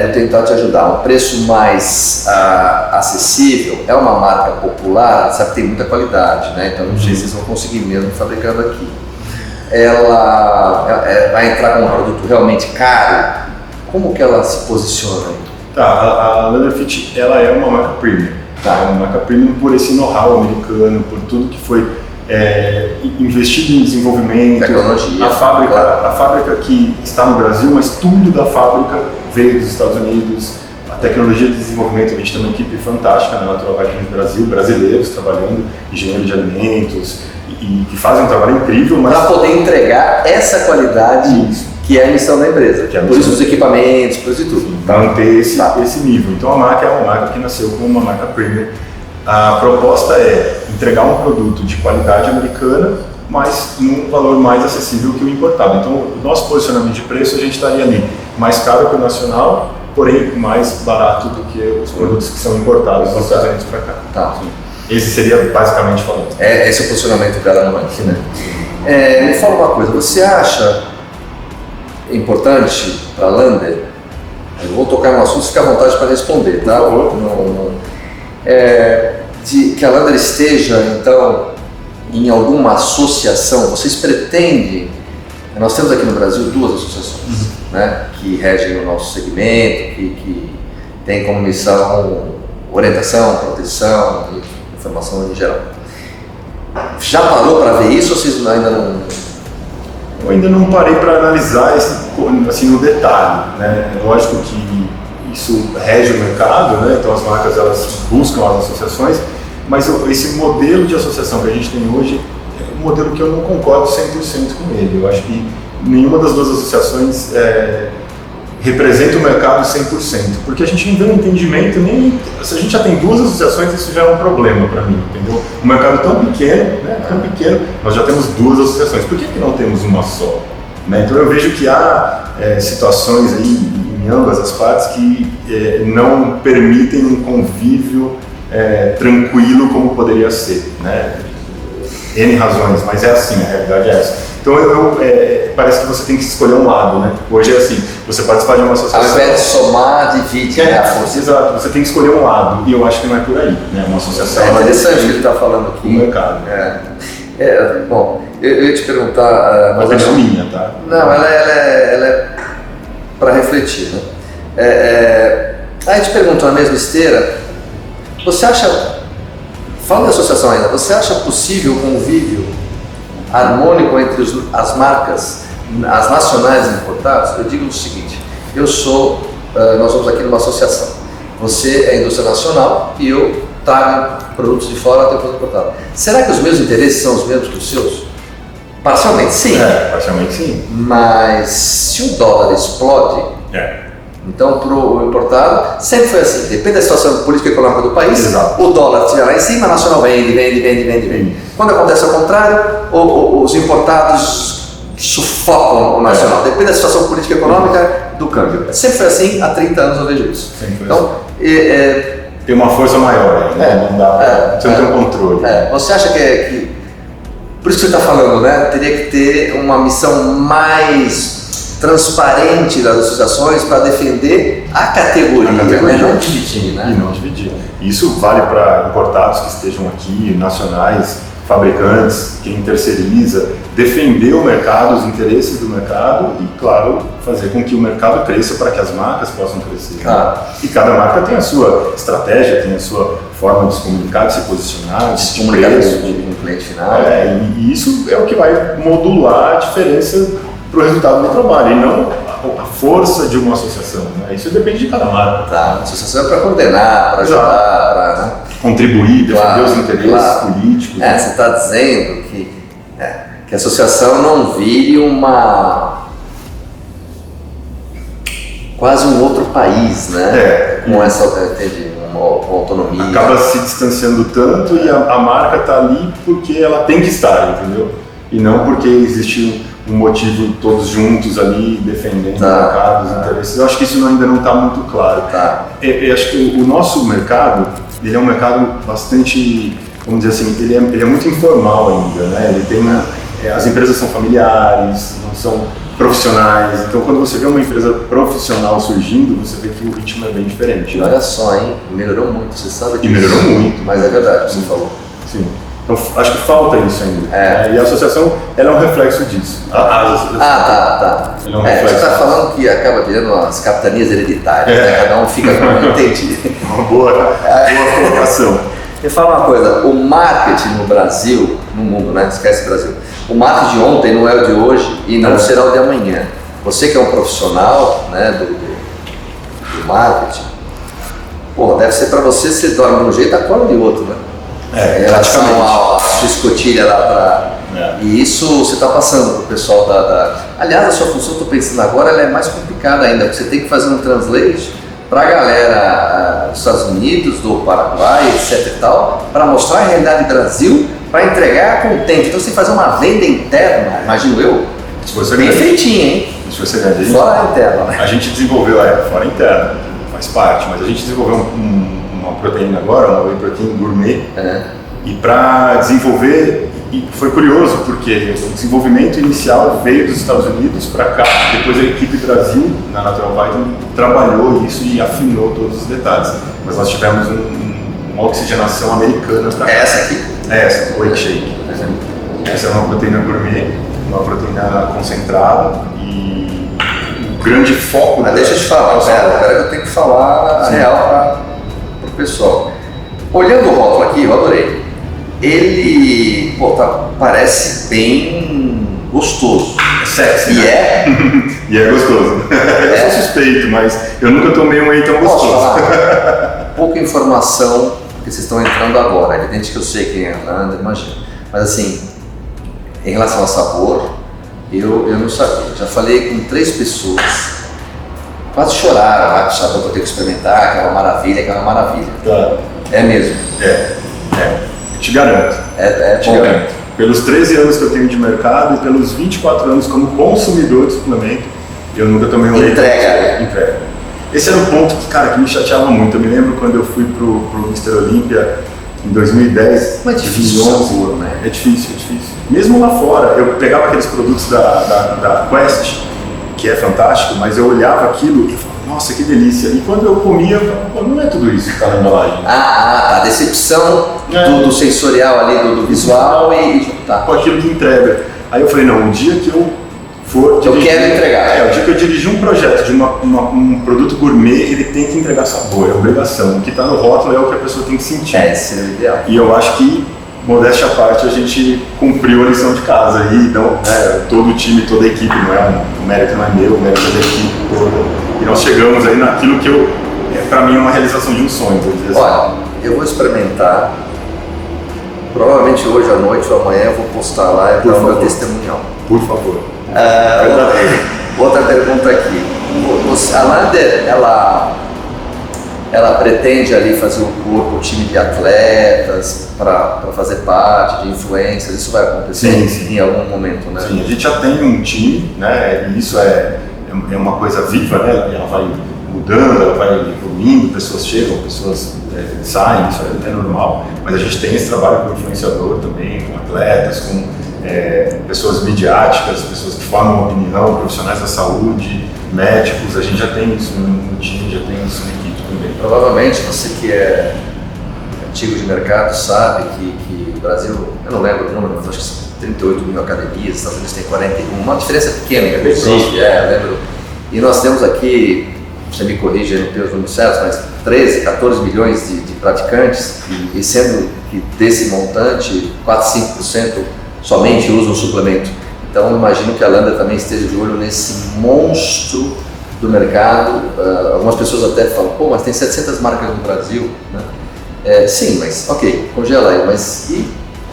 Vou tentar te ajudar. Um preço mais acessível, é uma marca popular, sabe que tem muita qualidade, né? Então não sei se vocês vão conseguir mesmo fabricando aqui. Ela vai entrar com um produto realmente caro? Como que ela se posiciona aí? Tá, a Lander Fit, ela é uma marca premium. Tá, é uma marca premium por esse know-how americano, por tudo que foi investido em desenvolvimento, tecnologia. A fábrica que está no Brasil, mas tudo da fábrica veio dos Estados Unidos. A tecnologia de desenvolvimento, a gente tem uma equipe fantástica na Natural Vitamins Brasil, brasileiros trabalhando, engenheiros de alimentos, e que fazem um trabalho incrível. Para poder entregar essa qualidade que é a missão da empresa, por isso os equipamentos, por isso e tudo. Para manter esse nível. Então a marca é uma marca que nasceu como uma marca premium. A proposta é entregar um produto de qualidade americana, mas num valor mais acessível que o importado. Então o nosso posicionamento de preço, a gente estaria ali mais caro que o nacional, porém mais barato do que os produtos que são importados dos Estados Unidos para cá. Tá. Esse seria basicamente falando. Esse é o posicionamento dela no aqui, né? Me fala uma coisa, você acha importante para a Lander? Eu vou tocar no assunto, fica à vontade para responder, tá? Que a Lander esteja, então, em alguma associação. Vocês pretendem? Nós temos aqui no Brasil 2 associações, né, que regem o nosso segmento, que tem como missão orientação, proteção, informação em geral. Já parou para ver isso ou vocês ainda não? Eu ainda não parei para analisar assim, no detalhe, né? É lógico que isso rege o mercado, né? Então as marcas elas buscam as associações, mas esse modelo de associação que a gente tem hoje é um modelo que eu não concordo 100% com ele. Eu acho que nenhuma das duas associações representa o mercado 100%, porque a gente não vê um entendimento se a gente já tem 2 associações, isso já é um problema para mim, entendeu? Um mercado tão pequeno, né? Tão pequeno, nós já temos 2 associações, por que não temos uma só? Né? Então eu vejo que há situações aí em ambas as partes que não permitem um convívio tranquilo como poderia ser, né? N razões, mas é assim, a realidade é essa. Então parece que você tem que escolher um lado, né? Hoje é assim, você participar de uma associação... Ao invés de somar, divide, né, a força. Exato, você tem que escolher um lado, e eu acho que não é por aí, né? Uma associação... É interessante o que ele está falando aqui. O mercado. Bom, eu ia te perguntar... Mas é minha, tá? Não, ela é para refletir, né? Aí eu te pergunto na mesma esteira, você acha... Falando de associação ainda, você acha possível um convívio harmônico entre as marcas, as nacionais e importadas? Eu digo o seguinte, nós somos aqui numa associação, você é indústria nacional e eu trago produtos de fora depois importado. Será que os meus interesses são os mesmos que os seus? Parcialmente sim. Parcialmente sim. Mas se o dólar explode, então para o importado sempre foi assim, depende da situação política e econômica do país. Exato. O dólar estiver lá em cima, a nacional vende. Quando acontece ao contrário, os importados sufocam o nacional, depende da situação política e econômica do câmbio. Sempre foi assim, há 30 anos eu vejo isso. Então, tem uma força maior, né? Não dá, você não tem um controle. Você acha que por isso que você está falando, né? Teria que ter uma missão mais transparente das associações para defender a categoria, né? Não dividir, né? E não dividir. Isso vale para importados que estejam aqui, nacionais, fabricantes, quem terceiriza, defender o mercado, os interesses do mercado e, claro, fazer com que o mercado cresça para que as marcas possam crescer. Né? E cada marca tem a sua estratégia, tem a sua forma de se comunicar, de se posicionar, de se comunicar com o cliente final. E isso é o que vai modular a diferença para o resultado do trabalho, e não a força de uma associação. Né? Isso depende de cada marca. A associação é para condenar, para ajudar, para contribuir, defender os interesses políticos. Você está dizendo que a associação não vire uma quase um outro país, né? Com essa uma autonomia. Acaba se distanciando tanto e a marca está ali porque ela tem que estar, entendeu? E não porque existe um motivo todos juntos ali defendendo mercados, interesses. Eu acho que isso ainda não está muito claro. Eu acho que o nosso mercado, ele é um mercado bastante, vamos dizer assim, ele é muito informal ainda, né? Ele tem, as empresas são familiares, não são profissionais. Então, quando você vê uma empresa profissional surgindo, você vê que o ritmo é bem diferente. E olha só, hein? Melhorou muito, você sabe disso. E melhorou muito. Mas é verdade, você falou. Sim. Então, acho que falta isso ainda. E a associação, ela é um reflexo disso. Tá. Ela é um reflexo. Você está falando que acaba virando as capitanias hereditárias, né? Cada um fica com um entendi. Uma boa colocação. Me fala uma coisa, o marketing no Brasil, no mundo, né? Esquece o Brasil. O marketing de ontem não é o de hoje e não será o de amanhã. Você que é um profissional, né, do marketing, deve ser para você dorme de um jeito, acorda de outro, né? Em relação à sua escotilha lá para... E isso você está passando para o pessoal Aliás, a sua função, estou pensando agora, ela é mais complicada ainda, porque você tem que fazer um translate para a galera dos Estados Unidos, do Paraguai, etc e tal, para mostrar a realidade do Brasil, para entregar contente. Então você tem que fazer uma venda interna, imagino eu, bem feitinha, hein? Se você ganhar, fora a interna, né? A gente desenvolveu, fora a interna, faz parte, mas a gente desenvolveu uma proteína agora, uma whey protein gourmet, e para desenvolver, e foi curioso porque o desenvolvimento inicial veio dos Estados Unidos para cá, depois a equipe Brasil, na Natural Vitamin, trabalhou isso e afinou todos os detalhes, mas nós tivemos uma oxigenação americana para cá. Essa aqui? Essa, o Whey Shake. Essa é uma proteína gourmet, uma proteína concentrada e o grande foco... Mas deixa eu te falar, agora eu tenho que falar a real para o pessoal. Olhando o rótulo aqui, eu adorei. Ele parece bem gostoso. É sexy, e né? E é gostoso. Eu sou suspeito, mas eu nunca tomei um whey tão gostoso. Pouca informação, porque vocês estão entrando agora. É evidente que eu sei quem é a Lander, imagina. Mas assim, em relação ao sabor, eu não sabia. Já falei com 3 pessoas, quase choraram, acharam que eu tenho que experimentar, que é uma maravilha, Claro. É mesmo? Te garanto. Te garanto. Pelos 13 anos que eu tenho de mercado e pelos 24 anos como consumidor de suplemento, eu nunca tomei um leite. Entrega. Esse era um ponto que me chateava muito. Eu me lembro quando eu fui pro Mr. Olympia em 2010. Mas é difícil o sabor, né? É difícil. Mesmo lá fora, eu pegava aqueles produtos da Quest, que é fantástico, mas eu olhava aquilo e falava, nossa, que delícia. E quando eu comia, eu falava, não é tudo isso que está na embalagem. A decepção do sensorial ali, do visual com aquilo que entrega. Aí eu falei, não, o dia que eu for dirigir, eu quero entregar. O dia que eu dirigir um projeto de um produto gourmet, ele tem que entregar sabor, é obrigação. O que está no rótulo é o que a pessoa tem que sentir. Esse é o ideal. E eu acho que, modéstia à parte, a gente cumpriu a lição de casa. E então, todo o time, toda a equipe, o mérito não é meu, o mérito é da equipe toda. E nós chegamos aí naquilo que para mim é uma realização de um sonho. Olha, eu vou experimentar. Provavelmente hoje à noite ou amanhã eu vou postar lá e dar o meu testemunhal. Por favor. Outra pergunta aqui. A Lander, ela pretende ali fazer o time de atletas para fazer parte, de influências, isso vai acontecer sim. Em algum momento, né? Sim, a gente já tem um time, né? E isso é uma coisa viva, né? Ela vai mudando, ela vai evoluindo, pessoas chegam, pessoas saem, isso é normal, mas a gente tem esse trabalho com influenciador também, com atletas, com pessoas midiáticas, pessoas que formam opinião, profissionais da saúde, médicos, a gente já tem isso no time, já tem isso na equipe também. Provavelmente você que é antigo de mercado sabe que o Brasil, eu não lembro o número, mas acho que são 38 mil academias, os Estados Unidos tem 41, uma diferença pequena, inclusive, eu lembro. E nós temos aqui, você me corrige aí, não tenho os números certos, mas 13, 14 milhões de praticantes, e sendo que desse montante, 4, 5% somente usam o suplemento. Então, imagino que a Lander também esteja de olho nesse monstro do mercado. Algumas pessoas até falam, mas tem 700 marcas no Brasil, né? Sim, mas ok, congela aí, mas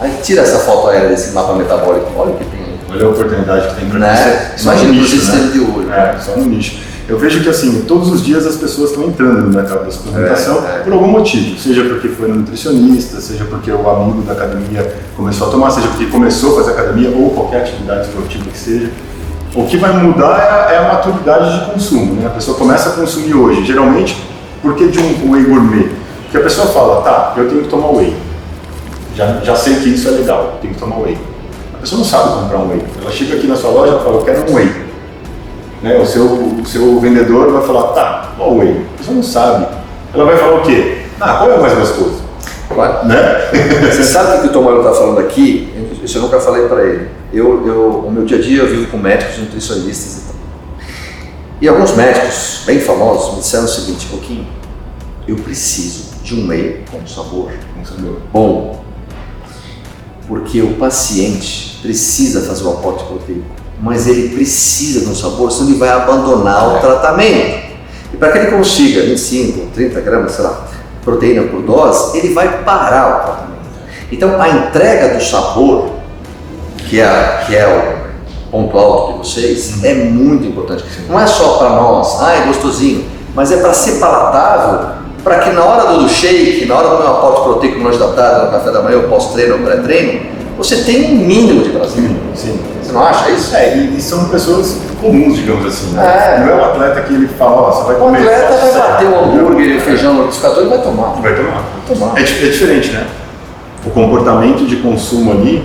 aí tira essa foto aérea desse mapa metabólico, olha o que tem aí. Olha a oportunidade que tem para você. Imagina que você esteja de olho. Só no nicho. Eu vejo que assim, todos os dias as pessoas estão entrando no mercado da suplementação por algum motivo, seja porque foi no nutricionista, seja porque o amigo da academia começou a tomar, seja porque começou a fazer academia ou qualquer atividade esportiva que seja. O que vai mudar é a maturidade de consumo, né? A pessoa começa a consumir hoje, geralmente, por que de um whey gourmet? Porque a pessoa fala, tá, eu tenho que tomar whey, já sei que isso é legal, eu tenho que tomar whey. A pessoa não sabe comprar um whey, ela chega aqui na sua loja e fala, eu quero um whey. Né? O seu vendedor vai falar, tá, qual whey? A pessoa não sabe. Ela vai falar o quê? Qual é o mais gostoso? Claro. Né? Você sabe o que o Tomoyo está falando aqui? Isso eu nunca falei para ele. O meu dia a dia eu vivo com médicos, nutricionistas e tal. E alguns médicos bem famosos me disseram o seguinte, Pouquinho, eu preciso de um whey com sabor bom, porque o paciente precisa fazer o aporte proteico, mas ele precisa de um sabor, senão ele vai abandonar o tratamento. E para que ele consiga 25, 30 gramas, sei lá, proteína por dose, ele vai parar o tratamento. Então a entrega do sabor, que é o ponto alto de vocês, é muito importante. Não é só para nós, é gostosinho, mas é para ser palatável, para que na hora do shake, na hora do meu aporte proteico no lanche da tarde, no café da manhã, ou pós-treino ou pré-treino, você tem um mínimo de prazer. Sim. Você não acha isso? E são pessoas comuns, digamos assim. Né? Não é um atleta que ele fala, você vai comer. O atleta vai bater o hambúrguer, o feijão no liquidificador e vai tomar. Vai tomar. É diferente, né? O comportamento de consumo ali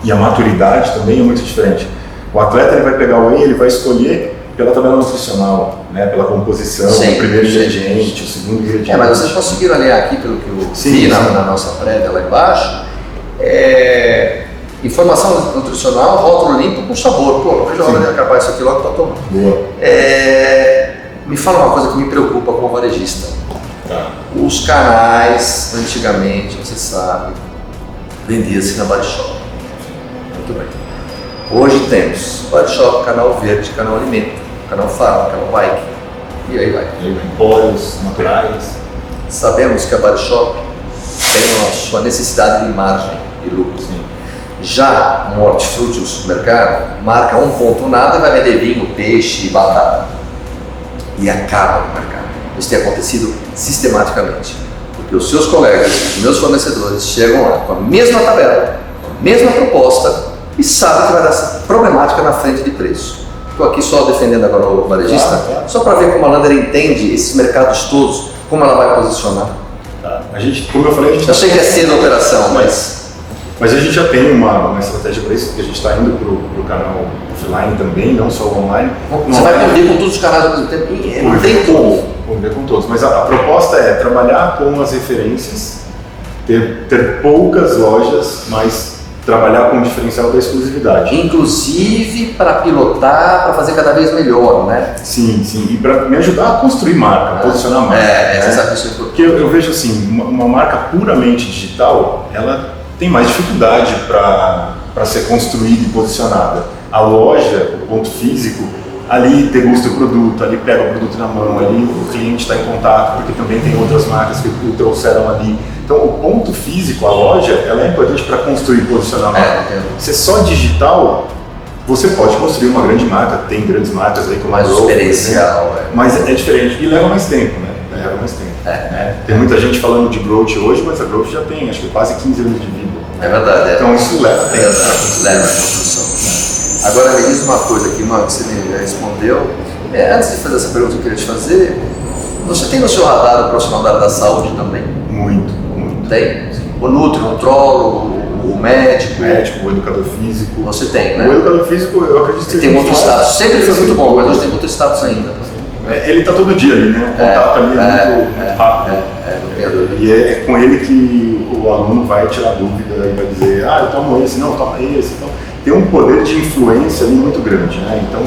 e a maturidade também é muito diferente. O atleta ele vai pegar o whey, ele vai escolher pela tabela nutricional, né? Pela composição, o primeiro ingrediente, o segundo ingrediente. Mas vocês conseguiram alinhar aqui, pelo que eu vi na nossa prévia lá embaixo, informação nutricional, rótulo limpo com sabor. Pô, veja a hora de acabar isso aqui logo para tomar. Boa. Me fala uma coisa que me preocupa como varejista. Tá. Os canais, antigamente, você sabe, vendia-se na Body Shop. Muito bem. Hoje temos Body Shop, Canal Verde, Canal Alimento, Canal Farm, Canal Bike, e aí vai. Póleos naturais. Sabemos que a Body Shop tem a sua necessidade de margem e lucro. Sim. Já no hortifruti, o supermercado, marca um ponto nada e vai vender vinho, peixe e batata. E acaba no mercado. Isso tem acontecido sistematicamente. Porque os seus colegas, os meus fornecedores, chegam lá com a mesma tabela, com a mesma proposta e sabem que vai dar problemática na frente de preço. Estou aqui só defendendo agora o varejista, claro. Só para ver como a Lander entende esses mercados todos, como ela vai posicionar. Tá. A gente, como eu falei, a gente... Eu sei que é cedo a operação, Mas a gente já tem uma estratégia para isso, porque a gente está indo para o canal offline também, não só o online. Você vai conviver com todos os canais ao mesmo tempo? Não tem como. Conviver com todos. Mas a proposta é trabalhar com as referências, ter poucas lojas, mas trabalhar com o diferencial da exclusividade. Inclusive para pilotar, para fazer cada vez melhor, né? Sim. E para me ajudar a construir marca, posicionar marca. Você sabe isso. Porque eu vejo assim, uma marca puramente digital, ela tem mais dificuldade para ser construída e posicionada. A loja, o ponto físico, ali degusta o produto, ali pega o produto na mão, ali o cliente está em contato, porque também tem outras marcas que o trouxeram ali. Então o ponto físico, a loja, ela é importante para construir e posicionar a marca. Se é só digital, você pode construir uma grande marca, tem grandes marcas aí como a Grow, diferencial, mas é diferente e leva mais tempo, né? Leva mais tempo. Tem muita gente falando de growth hoje, mas a growth já tem, acho que quase 15 anos de vida. É verdade. Então isso leva tempo. Leva a construção. Agora me diz uma coisa aqui, que você me respondeu. Antes de fazer essa pergunta que eu queria te fazer, você tem no seu radar o profissional da área da saúde também? Muito. Tem? O nutri, o nutrólogo, o médico? O educador físico. Você tem, né? O educador físico, eu acredito que tem outro status. Sempre foi muito bom, mas hoje tem outro status ainda. Ele está todo dia ali, né? O contato ali é muito rápido. E é com ele que o aluno vai tirar dúvida e vai dizer, eu tomo esse, não, toma esse. Então, tem um poder de influência ali muito grande, né? Então,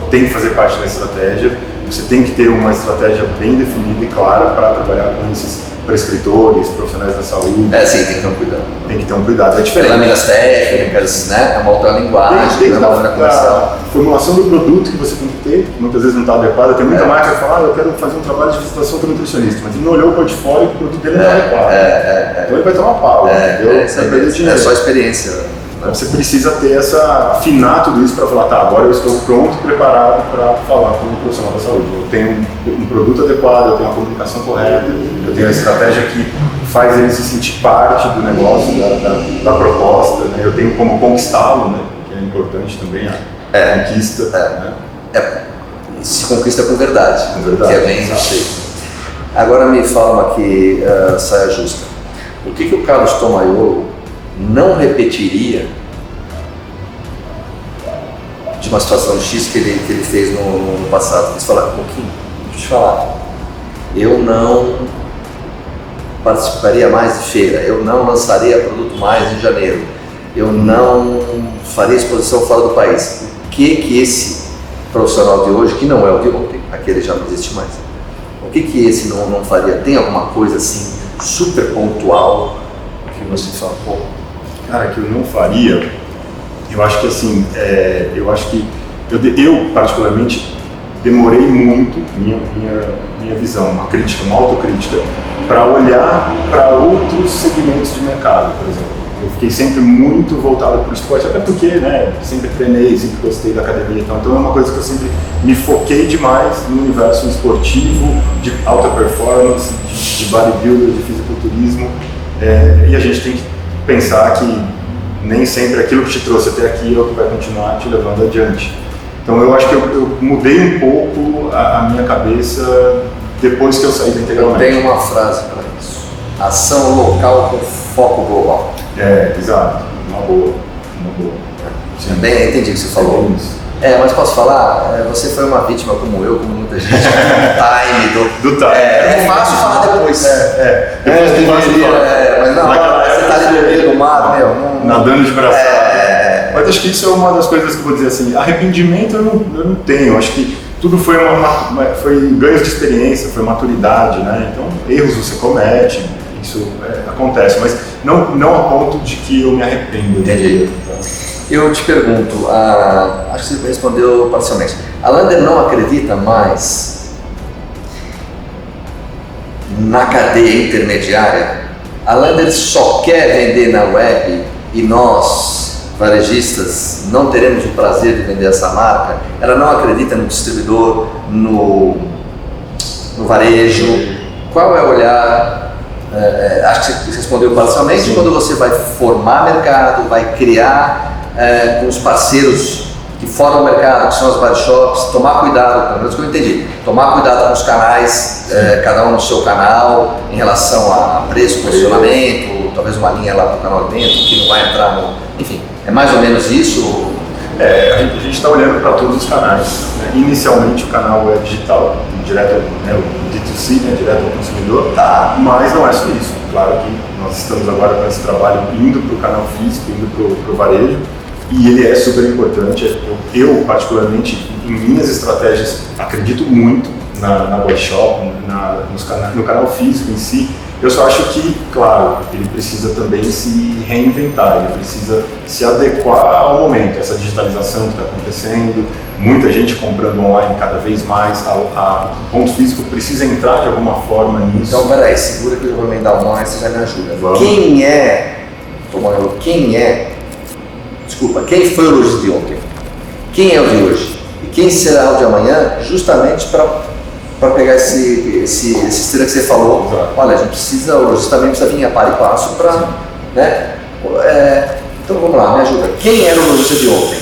tem que fazer parte da estratégia. Você tem que ter uma estratégia bem definida e clara para trabalhar com esses prescritores, profissionais da saúde. Sim, tem que ter um cuidado. Tem que ter um cuidado. É diferente. Ferramentas técnicas, né? É uma outra linguagem, tem uma outra comercial. A formulação do produto que você tem que ter, muitas vezes não está adequada. Tem muita marca que fala, eu quero fazer um trabalho de visitação para nutricionista, mas ele não olhou o portfólio e o produto dele não está adequado. Então ele vai tomar pau, entendeu? É só experiência. Então você precisa ter afinar tudo isso para falar, tá, agora eu estou pronto e preparado para falar com o profissional da saúde. Eu tenho um produto adequado, eu tenho a comunicação correta, eu tenho a estratégia que faz ele se sentir parte do negócio, da proposta, né? Eu tenho como conquistá-lo, né? Que é importante também a conquista. Né? Se conquista com verdade, que é bem isso. Agora me fala aqui, saia justa, o que o Carlos Tomaiolo não repetiria de uma situação X que ele fez no passado? Você fala, deixa eu te falar, eu não participaria mais de feira, eu não lançaria produto mais em janeiro, eu não faria exposição fora do país. O que esse profissional de hoje, que não é o de ontem, aquele já não existe mais, o que esse não faria? Tem alguma coisa assim super pontual que você fala, pô? Cara, que eu não faria, eu acho que assim, eu acho que eu particularmente demorei muito minha visão, uma autocrítica, para olhar para outros segmentos de mercado, por exemplo. Eu fiquei sempre muito voltado para o esporte, até porque, né, sempre treinei, sempre gostei da academia e tal. Então é uma coisa que eu sempre me foquei demais no universo esportivo, de alta performance, de bodybuilder, de fisiculturismo. E a gente tem que pensar que nem sempre aquilo que te trouxe até aqui é o que vai continuar te levando adiante. Então eu acho que eu mudei um pouco a minha cabeça depois que eu saí da Integralmente. Eu tenho uma frase para isso: ação local com foco global. Exato, uma boa. Sim. Bem, entendi o que você falou. Mas posso falar, você foi uma vítima como eu, como muita gente, do time. É fácil falar depois. Mas não, você tá ali no meio do mar, nadando de braçada. Mas acho que isso é uma das coisas que eu vou dizer assim, arrependimento eu não tenho, acho que tudo foi ganhos de experiência, foi maturidade, né? Então erros você comete, isso acontece, mas não a ponto de que eu me arrependo. Entendi. Eu te pergunto, acho que você respondeu parcialmente. A Lander não acredita mais na cadeia intermediária? A Lander só quer vender na web e nós, varejistas, não teremos o prazer de vender essa marca? Ela não acredita no distribuidor, no varejo? Qual é o olhar? Acho que você respondeu parcialmente. Sim. Quando você vai formar mercado, vai criar com os parceiros que formam o mercado, que são as body shops, tomar cuidado, pelo menos que eu entendi, tomar cuidado com os canais, cada um no seu canal, em relação a preço, posicionamento, talvez uma linha lá para o canal de dentro, que não vai entrar no... Enfim, é mais ou menos isso? A gente está olhando para todos os canais. Né? Inicialmente o canal é digital, direto, né, o D2C, né, direto ao consumidor, mas não é só isso. Claro que nós estamos agora com esse trabalho indo para o canal físico, indo para o varejo, e ele é super importante. Eu particularmente, em minhas estratégias, acredito muito na body shop, no canal físico em si. Eu só acho que, claro, ele precisa também se reinventar, ele precisa se adequar ao momento, essa digitalização que está acontecendo, muita gente comprando online cada vez mais, o ponto físico precisa entrar de alguma forma nisso. Então, peraí, segura que eu vou emendar uma, você já me ajuda. Vamos. Quem foi o lojista de ontem? Quem é o de hoje? E quem será o de amanhã, justamente para pegar esse esteira que você falou. Exato. Olha, a gente precisa, o lojista também precisa vir a par e passo para, né? Então vamos lá, me ajuda. Quem era o lojista de ontem?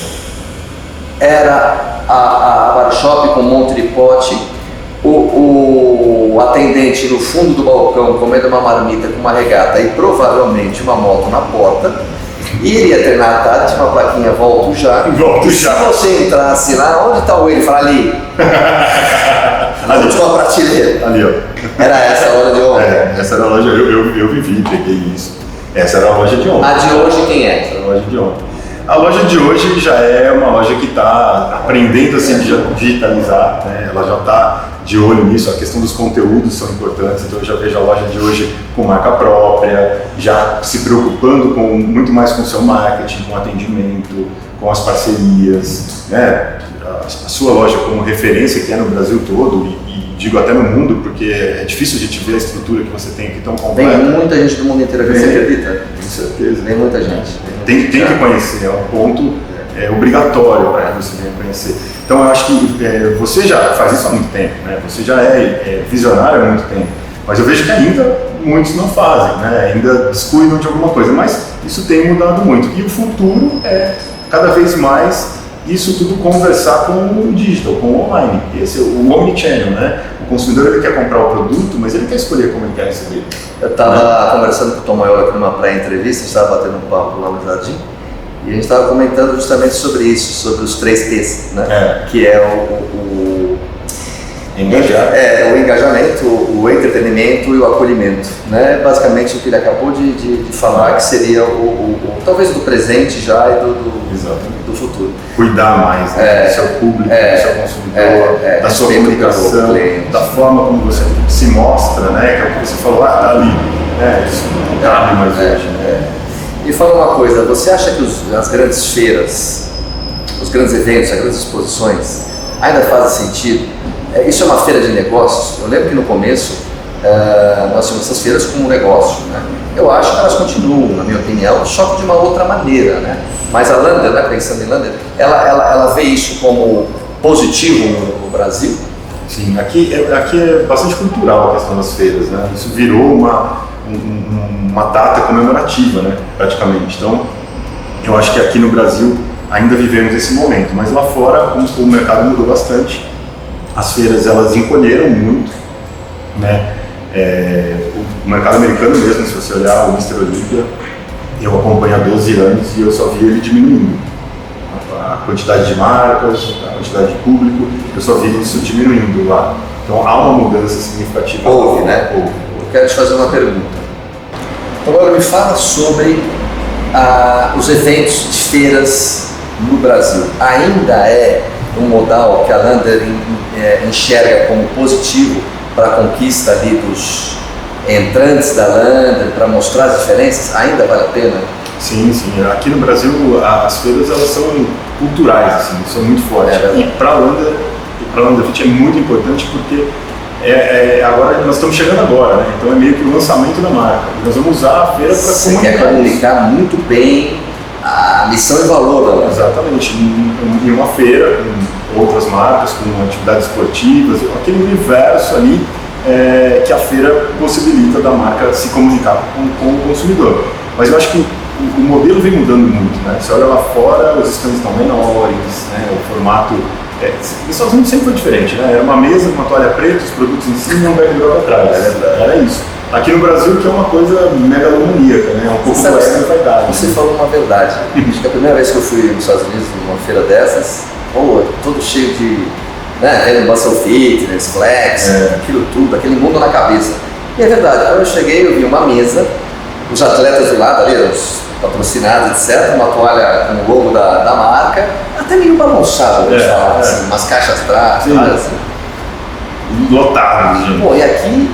Era a bar shop com um monte de pote, o atendente no fundo do balcão comendo uma marmita com uma regata e provavelmente uma moto na porta. Iria treinar à tarde, tinha uma plaquinha volto já. Se você entrasse lá, onde está o ele? Fala ali. Na última prateleira. Ali, ó. Era essa a loja de ontem? Essa era a loja, eu vivi, peguei isso. Essa era a loja de ontem. A de hoje quem é? Essa era a loja de ontem. A loja de hoje já é uma loja que está aprendendo a se digitalizar, né? Ela já está de olho nisso, a questão dos conteúdos são importantes, então eu já vejo a loja de hoje com marca própria, já se preocupando muito mais com o seu marketing, com o atendimento, com as parcerias, né? A sua loja como referência que é no Brasil todo e digo até no mundo, porque é difícil a gente ver a estrutura que você tem aqui tão completa. Tem muita gente do mundo inteiro aqui, você acredita? Com certeza. Tem muita gente. Tem que conhecer, é um ponto obrigatório para você vir conhecer. Então eu acho que você já faz isso há muito tempo, né? Você já é visionário há muito tempo, mas eu vejo que ainda muitos não fazem, né? Ainda descuidam de alguma coisa, mas isso tem mudado muito. E o futuro é cada vez mais isso tudo conversar com o digital, com o online. Esse é o omnichannel, né? O consumidor ele quer comprar o produto, mas ele quer escolher como ele quer receber. Eu estava conversando com o Tom Maior aqui numa pré-entrevista, estava batendo um papo lá no Jardim, e a gente estava comentando justamente sobre isso, sobre os 3 T's, né? Que é o engajamento, o entretenimento e o acolhimento, né? Basicamente o que ele acabou de falar, que seria talvez do presente já e do futuro. Cuidar mais do seu público, do seu consumidor, da sua comunicação, da forma como você se mostra, né? Que é o que você falou, tá ali, isso não cabe mais hoje. E fala uma coisa, você acha que as grandes feiras, os grandes eventos, as grandes exposições ainda fazem sentido? Isso é uma feira de negócios. Eu lembro que no começo nós tínhamos essas feiras como um negócio, né? Eu acho que elas continuam, na minha opinião, só que de uma outra maneira, né? Mas a Lander, né, pensando em Lander, ela vê isso como positivo no Brasil? Sim, aqui é bastante cultural a questão das feiras, né? Isso virou uma data comemorativa, né? Praticamente. Então, eu acho que aqui no Brasil ainda vivemos esse momento, mas lá fora o mercado mudou bastante. As feiras elas encolheram muito, né? O mercado americano mesmo, se você olhar o Mr. Olympia, eu acompanho há 12 anos e eu só vi ele diminuindo. A quantidade de marcas, a quantidade de público, eu só vi isso diminuindo lá. Então há uma mudança significativa. Houve, né? Houve. Eu quero te fazer uma pergunta. Então agora me fala sobre os eventos de feiras no Brasil. Ainda é um modal que a Lander enxerga como positivo para a conquista ali dos entrantes da Lander, para mostrar as diferenças? Ainda vale a pena? Sim. Aqui no Brasil as feiras elas são culturais, assim, são muito fortes. E para a Lander Fit é muito importante porque agora nós estamos chegando agora, né? Então é meio que o lançamento da marca. Nós vamos usar a feira para comunicar. Você quer comunicar muito bem a missão e valor da Lander. Exatamente. Em uma feira com outras marcas, com atividades esportivas, aquele universo ali que a feira possibilita da marca se comunicar com o consumidor. Mas eu acho que o modelo vem mudando muito, né? Você olha lá fora, os stands estão menores, né? O formato... Isso sempre foi diferente, né? Era uma mesa, uma toalha preta, os produtos em cima e um backdrop atrás. Era isso. Aqui no Brasil, que é uma coisa megalomaníaca, né? Um pouco mais de vaidade. Você falou uma verdade. Acho que a primeira vez que eu fui nos Estados Unidos, numa feira dessas, todo cheio de... né? Muscle Fitness, Flex, aquilo tudo, aquele mundo na cabeça. E é verdade, quando eu cheguei, eu vi uma mesa, os atletas do lado ali, os patrocinados, etc., uma toalha com o logo da marca, até meio bagunçado, assim, umas caixas atrás, assim. Lotados, gente. Pô, e aqui,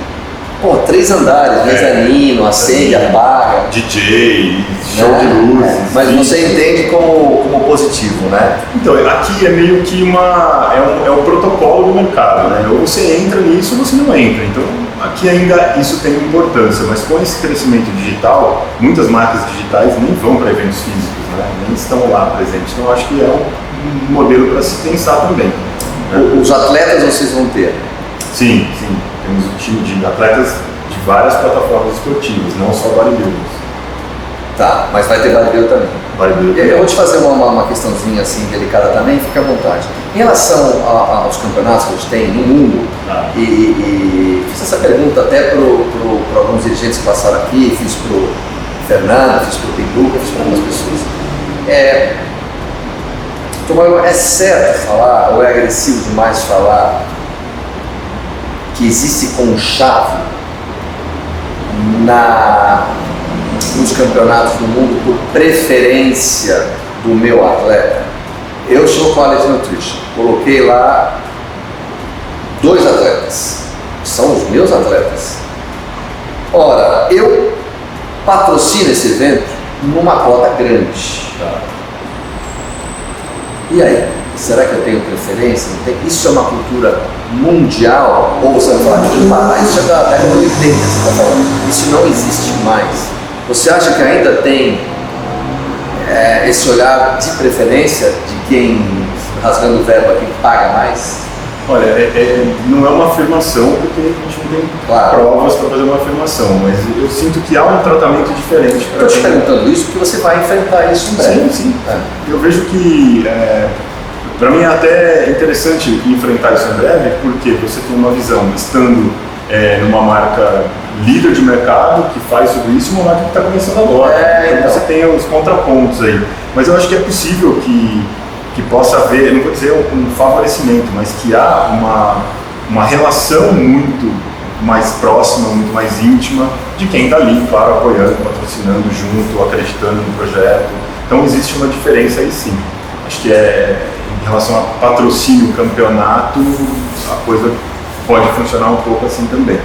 3 andares, mezanino, acende, apaga. DJ, show de luzes. Mas você entende como positivo, né? Então, aqui é meio que é o protocolo do mercado, né? Ou você entra nisso ou você não entra. Então, aqui ainda isso tem importância, mas com esse crescimento digital, muitas marcas digitais nem vão para eventos físicos, né? Nem estão lá presentes. Então, eu acho que é um modelo para se pensar também. Né? Os atletas vocês vão ter? Sim. Temos um time de atletas de várias plataformas esportivas, não só bodybuilders. Tá, mas vai ter bodybuilder também. Eu vou te fazer uma questãozinha assim delicada também, fica à vontade. Em relação aos campeonatos que a gente tem no mundo, e fiz essa pergunta até para alguns dirigentes que passaram aqui, fiz para o Fernando, fiz para o Pinduca, fiz para algumas pessoas. É certo falar, ou é agressivo demais falar, que existe conchave nos campeonatos do mundo por preferência do meu atleta? Eu sou Quality Nutrition, coloquei lá 2 atletas, são os meus atletas. Ora, eu patrocino esse evento numa cota grande. E aí? Será que eu tenho preferência? Isso é uma cultura mundial? Ou você vai falar, isso é da década de 80, você está falando. Isso não existe mais. Você acha que ainda tem esse olhar de preferência de quem, rasgando o verbo aqui, paga mais? Olha, não é uma afirmação, porque a gente não tem provas para fazer uma afirmação, mas eu sinto que há um tratamento diferente. Estou te perguntando isso porque você vai enfrentar isso em breve. Sim. Eu vejo que, para mim é até interessante enfrentar isso em breve, porque você tem uma visão, estando numa marca líder de mercado, que faz tudo isso, e uma marca que está começando agora. Então você tem os contrapontos aí. Mas eu acho que é possível que possa haver, não vou dizer um favorecimento, mas que há uma relação muito mais próxima, muito mais íntima de quem está ali, claro, apoiando, patrocinando junto, acreditando no projeto. Então existe uma diferença aí sim. Acho que em relação a patrocínio, campeonato, a coisa pode funcionar um pouco assim também.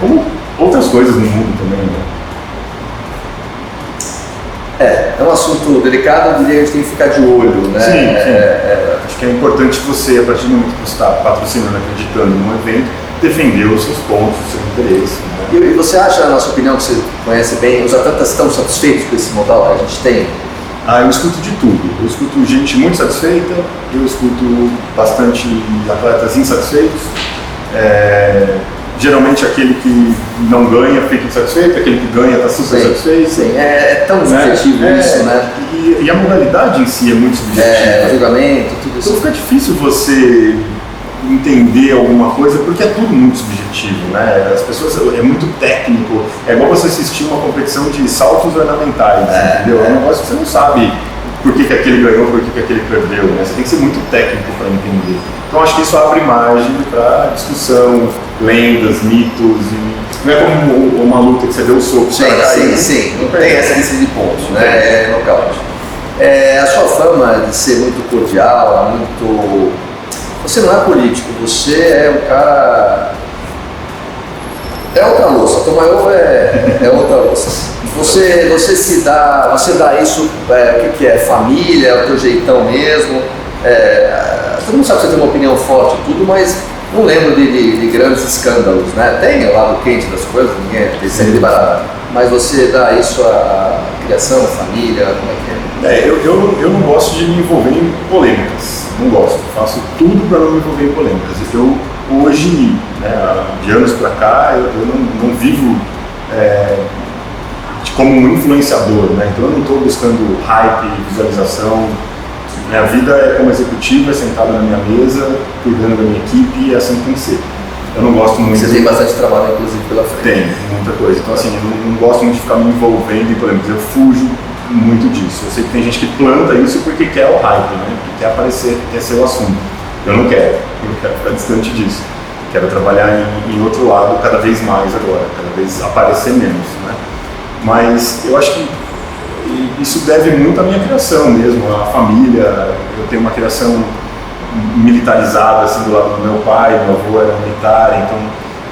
Como outras coisas no mundo também, né? É um assunto delicado, eu diria que a gente tem que ficar de olho, né? Sim. Acho que é importante você, a partir do momento que você está patrocinando, acreditando num evento, defender os seus pontos, o seu interesse. Né? E você acha, na sua opinião, que você conhece bem, os atletas estão satisfeitos com esse modal que a gente tem? Eu escuto de tudo. Eu escuto gente muito satisfeita, eu escuto bastante atletas insatisfeitos. Geralmente aquele que não ganha fica insatisfeito, aquele que ganha está super satisfeito. Sim, é tão subjetivo isso, né? E a modalidade em si é muito subjetiva. O julgamento, tudo isso. Então fica difícil você entender alguma coisa, porque é tudo muito subjetivo, né? As pessoas, é muito técnico, é igual você assistir uma competição de saltos ornamentais, entendeu? É um negócio que você não sabe por que aquele ganhou, por que aquele perdeu, né? Você tem que ser muito técnico para entender. Então acho que isso abre margem para discussão, lendas, mitos, não é como uma luta que você deu o soco. Sim, não tem essa lista de pontos, né? É nocaute. A sua fama de ser muito cordial, muito... Você não é político, você é um cara... É outra louça, Tom Maior é outra louça. Você dá isso, o que é? Família, é o teu jeitão mesmo. Todo mundo sabe que você tem uma opinião forte e tudo, mas não lembro de grandes escândalos, né? Tem o lado quente das coisas, ninguém tem sempre barato. Mas você dá isso à criação, à família, como é que é? Eu não gosto de me envolver em polêmicas, não gosto. Faço tudo para não me envolver em polêmicas. Eu hoje, né, de anos para cá, eu não vivo como um influenciador, né? Então eu não estou buscando hype, visualização. Minha vida é como executivo, sentado na minha mesa, cuidando da minha equipe, e assim tem que ser. Eu não gosto muito... Você tem bastante trabalho, inclusive, pela frente. Tem, muita coisa. Então assim, eu não gosto muito de ficar me envolvendo em polêmicas, eu fujo muito disso. Eu sei que tem gente que planta isso porque quer o hype, né? Porque quer aparecer, quer ser o assunto. Eu não quero, eu quero ficar distante disso. Quero trabalhar em outro lado cada vez mais agora, cada vez aparecer menos, né? Mas eu acho que isso deve muito à minha criação mesmo, à família. Eu tenho uma criação militarizada, assim, do lado do meu pai, meu avô era militar, então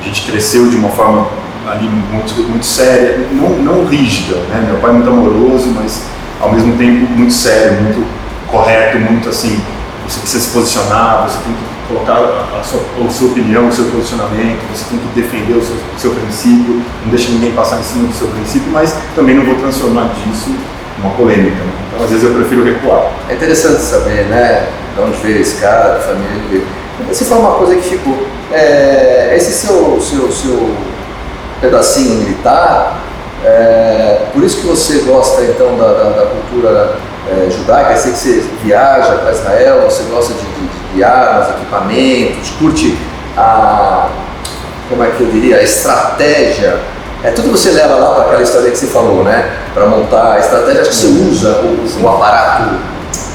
a gente cresceu de uma forma ali muito séria, não rígida, né? Meu pai é muito amoroso, mas ao mesmo tempo muito sério, muito correto, muito assim, você precisa se posicionar, você tem que colocar a sua opinião, o seu posicionamento, você tem que defender o seu princípio, não deixa ninguém passar em cima do seu princípio, mas também não vou transformar disso numa polêmica, né? Então às vezes eu prefiro recuar. É interessante saber, né, de onde veio esse cara, da família que veio. Você falou uma coisa que ficou, esse seu pedacinho militar, por isso que você gosta então da cultura judaica. Eu sei que você viaja para Israel, você gosta de armas, equipamentos, curte como é que eu diria, a estratégia. Tudo você leva lá para aquela história que você falou, né? Para montar a estratégia, acho que você usa o aparato,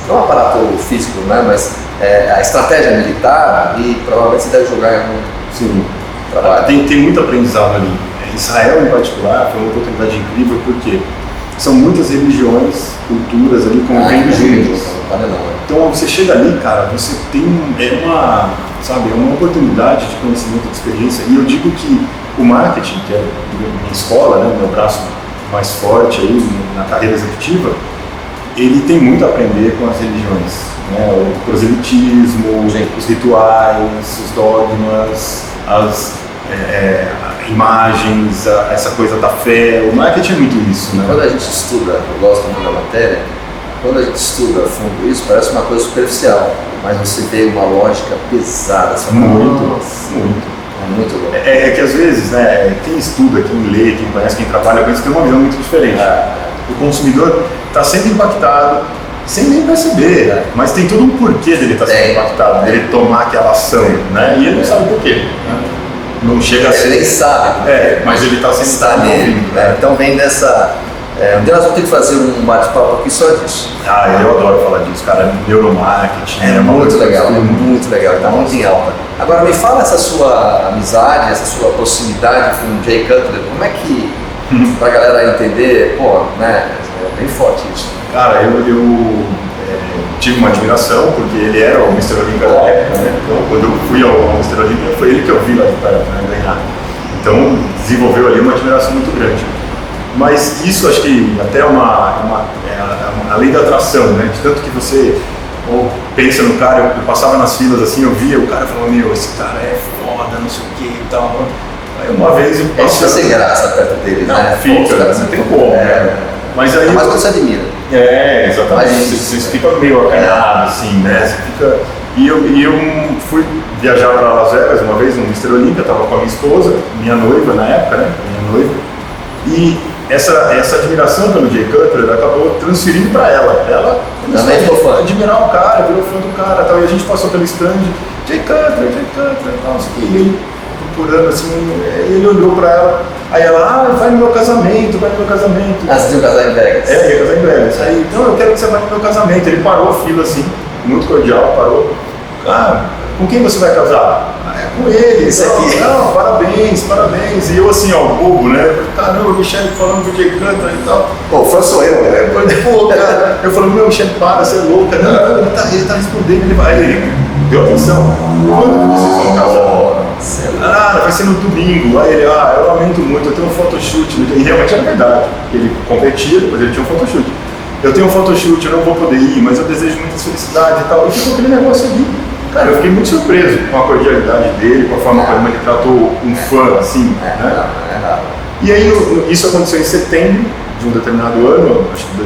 não o aparato físico, né? Mas a estratégia militar, e provavelmente você deve jogar em algum trabalho. Tem muito aprendizado ali. Israel, em particular, foi uma oportunidade incrível porque são muitas religiões, culturas ali convivendo juntas. Então você chega ali, cara, você tem uma oportunidade de conhecimento, de experiência. E eu digo que o marketing, que é minha escola, né, meu braço mais forte aí na carreira executiva, ele tem muito a aprender com as religiões, né? O proselitismo, os rituais, os dogmas, imagens, essa coisa da fé. O marketing é muito isso, né? Quando a gente estuda, eu gosto muito da matéria, quando a gente estuda a fundo isso, parece uma coisa superficial, mas você vê uma lógica pesada. Muito louco. É que às vezes, né, quem estuda, quem lê, quem conhece, quem trabalha com isso, tem uma visão muito diferente. O consumidor está sendo impactado sem nem perceber, mas tem todo um porquê dele estar sendo impactado, dele tomar aquela ação, né? E ele não sabe por quê. Né? Não chega a ser. Ele nem sabe. Mas ele está sendo está nele. Né? Então vem dessa. Um dia nós vamos ter que fazer um bate-papo aqui só disso. Eu adoro falar disso, cara. Neuromarketing. É muito legal, está muito em alta. Agora me fala essa sua amizade, essa sua proximidade com o Jay Cutler, como é que, pra galera entender, né, é bem forte isso. Cara, eu tive uma admiração, porque ele era o Mr. Olympia da época, né? Então, quando eu fui ao Mr. Olympia, foi ele que eu vi lá de perto, né, ganhar. Então, desenvolveu ali uma admiração muito grande. Mas isso acho que até é a lei da atração, né? De tanto que você pensa no cara, eu passava nas filas assim, eu via o cara falando, meu, esse cara é foda, não sei o que e tal. Aí uma vez eu passei... Fica sem graça perto dele, não, né? Fica, não tem como, né? Mas aí... Mas você admira. Exatamente. Você fica meio acanhado, assim, né? Você fica... E eu fui viajar para Las Vegas uma vez, no Mr. Olympia, estava com a minha esposa, minha noiva na época, né? Minha noiva. E essa admiração pelo Jay Cutler acabou transferindo para ela. Ela começou a admirar o cara, virou fã do cara, tal, e a gente passou pelo stand, Jay Cutler, tal, assim, e ele procurando assim, ele olhou para ela, aí ela, vai no meu casamento. Você ia casar em Vegas? Ia casar em Vegas. Aí, não, eu quero que você vá no meu casamento. Ele parou a fila assim, muito cordial, parou. Com quem você vai casar? Com ele. Esse aqui. Não, parabéns. E eu assim, bobo, né? Caramba, o Michele falando do Jay Cutler e tal. Pô, fã sou eu, né? Cara. Eu falei, meu, Michele, para, você é louca. Não, ele tá respondendo, ele deu atenção. Quando vocês vão casar? Vai ser no domingo. Aí ele, eu lamento muito, eu tenho um photoshoot. E realmente era verdade. Ele competia, depois ele tinha um photoshoot. Eu tenho um photoshoot, eu não vou poder ir, mas eu desejo muita felicidade e tal. E ficou aquele negócio ali. Cara, eu fiquei muito surpreso com a cordialidade dele, com a forma como ele tratou um fã, assim, né? E aí, isso aconteceu em setembro de um determinado ano, acho que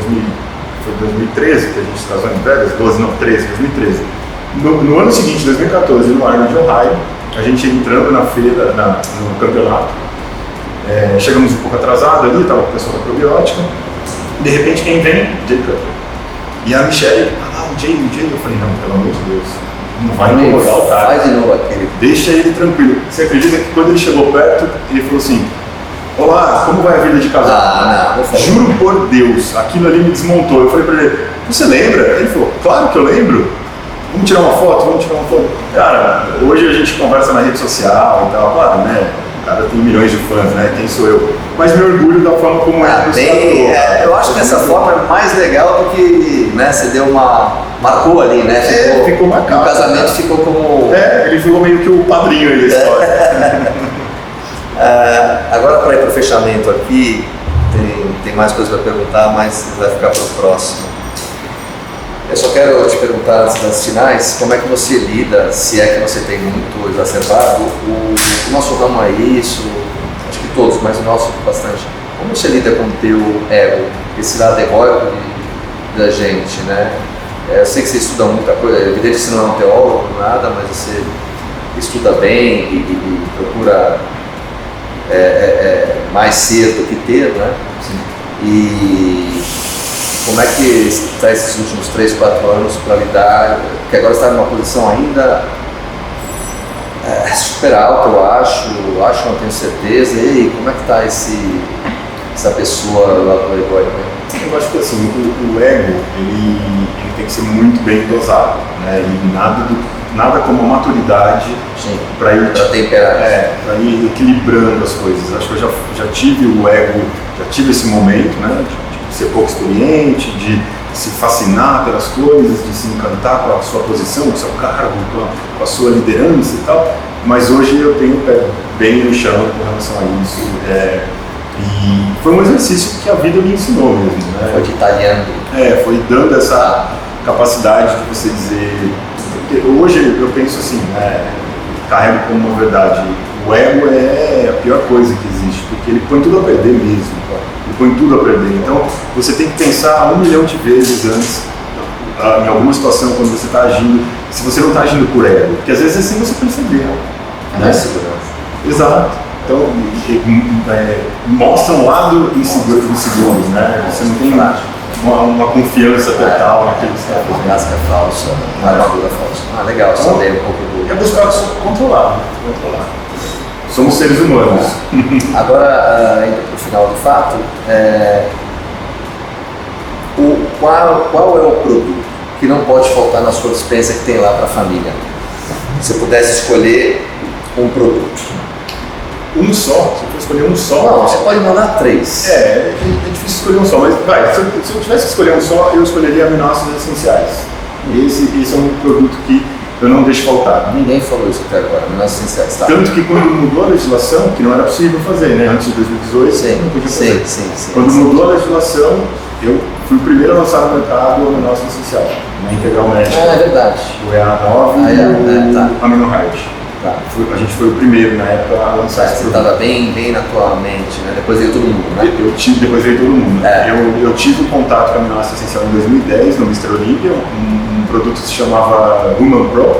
foi 2013 que a gente casou em Vegas, 2013. No ano seguinte, 2014, no Arnold, Ohio, a gente entrando na feira, no campeonato, chegamos um pouco atrasado ali, estava com o pessoal da probiótica, de repente quem vem? Jay Cutler. E a Michele, o Jay, eu falei, não, pelo amor de Deus. Não vai incomodar o cara. Faz de novo aquele. Deixa ele tranquilo. Você acredita que quando ele chegou perto, ele falou assim: olá, como vai a vida de casal? Não. Juro por Deus, aquilo ali me desmontou. Eu falei pra ele: você lembra? Ele falou: claro que eu lembro. Vamos tirar uma foto? Cara, hoje a gente conversa na rede social e tal, claro, né? O cara tem milhões de fãs, né? Quem sou eu? Mas me orgulho da forma como eu acho que essa forma é mais legal porque, né, você deu marcou ali, né? Ficou marcado. O casamento ficou como... ele ficou meio que o padrinho aí da história. Agora, para ir para o fechamento aqui, tem mais coisas para perguntar, mas vai ficar para o próximo. Eu só quero te perguntar antes das finais, como é que você lida, se é que você tem muito exacerbado, o nosso ramo é isso, acho que todos, mas o nosso bastante. Como você lida com o teu ego, esse lado egóico da gente, né? Eu sei que você estuda muita coisa, é evidente que você não é um teólogo, nada, mas você estuda bem e procura mais ser do que ter, né? Sim. E como é que está esses últimos 3, 4 anos para lidar, porque agora está numa posição ainda super alta, eu acho, não tenho certeza, e como é que está essa pessoa lá do egóico? Eu acho que assim, o ego, ele tem que ser muito bem dosado, né? E nada como a maturidade para ir temperar. Para ir equilibrando as coisas. Acho que eu já tive o ego, já tive esse momento, né? De ser pouco experiente, de se fascinar pelas coisas, de se encantar com a sua posição, com o seu cargo, com a sua liderança e tal. Mas hoje eu tenho o pé bem no chão com relação a isso. E foi um exercício que a vida me ensinou mesmo, né? Foi te talhando. Foi dando essa capacidade de você dizer... Porque hoje eu penso assim, carrego como uma verdade, o ego é pior coisa que existe, porque ele põe tudo a perder mesmo. Ele põe tudo a perder. Então, você tem que pensar 1 milhão de vezes antes, em alguma situação, quando você está agindo, se você não está agindo por ego, porque às vezes é sem você perceber. Não é segurança. Exato. Então, mostra um lado inseguro, né? Você não tem uma confiança total naquilo que você está fazendo. Casca falsa, uma armadura falsa. Legal, saber um pouco do... É buscar controlar. Somos seres humanos. Agora, indo para o final do fato, qual é o produto que não pode faltar na sua despensa que tem lá para a família? Se você pudesse escolher um produto. Um só? Se eu for escolher um só? Não, você pode mandar 3. É difícil escolher um só, mas se eu tivesse que escolher um só, eu escolheria aminoácidos essenciais. Esse é um produto que eu não deixo faltar. Ninguém falou isso até agora, aminoácidos essenciais, tá? Tanto que quando mudou a legislação, que não era possível fazer, né? Antes de 2018, não podia fazer. Sim. Quando mudou a legislação, eu fui o primeiro a lançar no mercado o aminoácido essencial, na Integral Médica. É verdade. O EA9 e o AminoHide. A gente foi o primeiro na época a lançar esse produto. Você estava bem na tua mente, né? Depois veio todo mundo, né? Depois veio todo mundo. Eu tive um contato com a aminoácido essencial em 2010 no Mr. Olympia, um produto que se chamava Human Pro. Não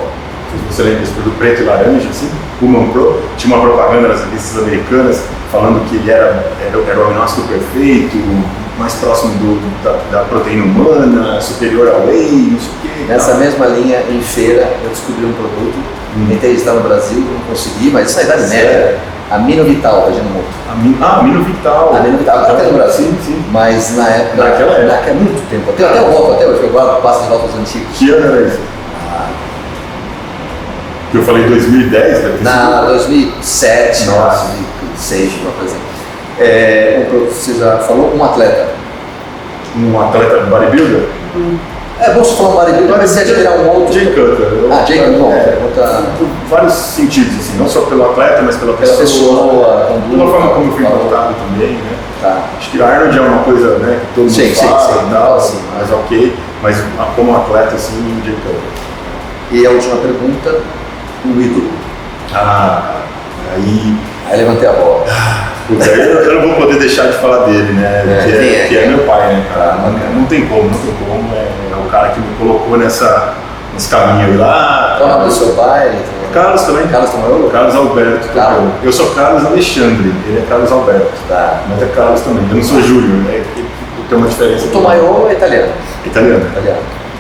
sei se você lembra desse produto preto e laranja, assim, Human Pro. Tinha uma propaganda nas revistas americanas falando que ele era o aminoácido perfeito, mais próximo da proteína humana, superior ao whey, não sei o quê. Nessa mesma linha, em feira, eu descobri um produto. Tentei estar no Brasil, não consegui, mas isso é idade média. Aminovital, da Genomoto. Aminovital. Aminovital, até no Brasil. Sim. Mas na época, naquela muito tempo. Tem até o rótulo, até hoje, eu guardo pastas de rótulos antigos. Que ano era isso? Eu falei 2010, deve ter sido 2007, 2006, uma coisa assim. Um produto que você já falou, um atleta. Um atleta bodybuilder? É bom você falar um bodybuilder, mas você admirar um outro. Jay Cutler. Jay Cutler, por vários sentidos, assim, não só pelo atleta, mas pela pessoa, pela forma como eu fui tratado também, né? Acho que Arnold é uma coisa, né, que todo mundo fala e tal, mas ok, mas como atleta, assim, Jay Cutler. E a última pergunta, o ídolo. Aí levantei a bola. Eu não vou poder deixar de falar dele, né? Que é meu pai, né, cara? Não tem como. É o cara que me colocou nesse caminho aí lá. Qual é o nome do seu pai? Carlos também. Carlos Tomayolo? Carlos Alberto. Eu sou Carlos Alexandre, ele é Carlos Alberto. Mas é Carlos também. Eu não sou Júlio, né? Tem uma diferença. O Tomayolo é italiano. Italiano.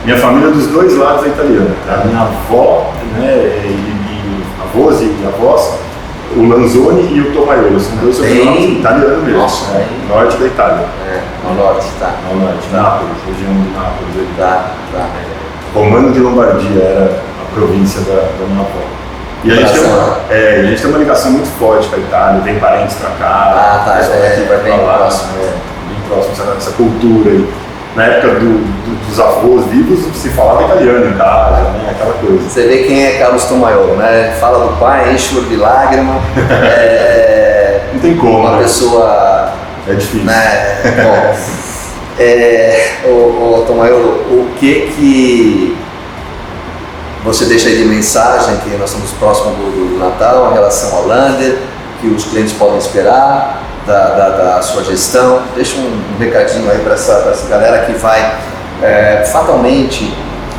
Minha família dos dois lados é italiana. A minha avó, né, e avós e avós, o Lanzoni e o Tomayolo, são dois sobrenomes italianos mesmo. Nossa, norte da Itália. No norte, tá. No norte, Nápoles, região de Nápoles. Tá. Romano de Lombardia era a província da minha avó. E a gente tem uma ligação muito forte com a Itália, vem parentes pra cá. Vai bem próximo. Bem próximo, essa cultura aí. Na época dos avós vivos, se falava italiano em casa, né? Aquela coisa. Você vê quem é Carlos Tomayolo, né? Fala do pai, enche o olho de lágrima. Não tem como. Uma pessoa... É difícil. Né? Bom, Tomayolo, o que você deixa aí de mensagem, que nós estamos próximos do Natal, em relação ao Lander, que os clientes podem esperar? Da sua gestão, deixa um recadinho aí para essa galera que vai fatalmente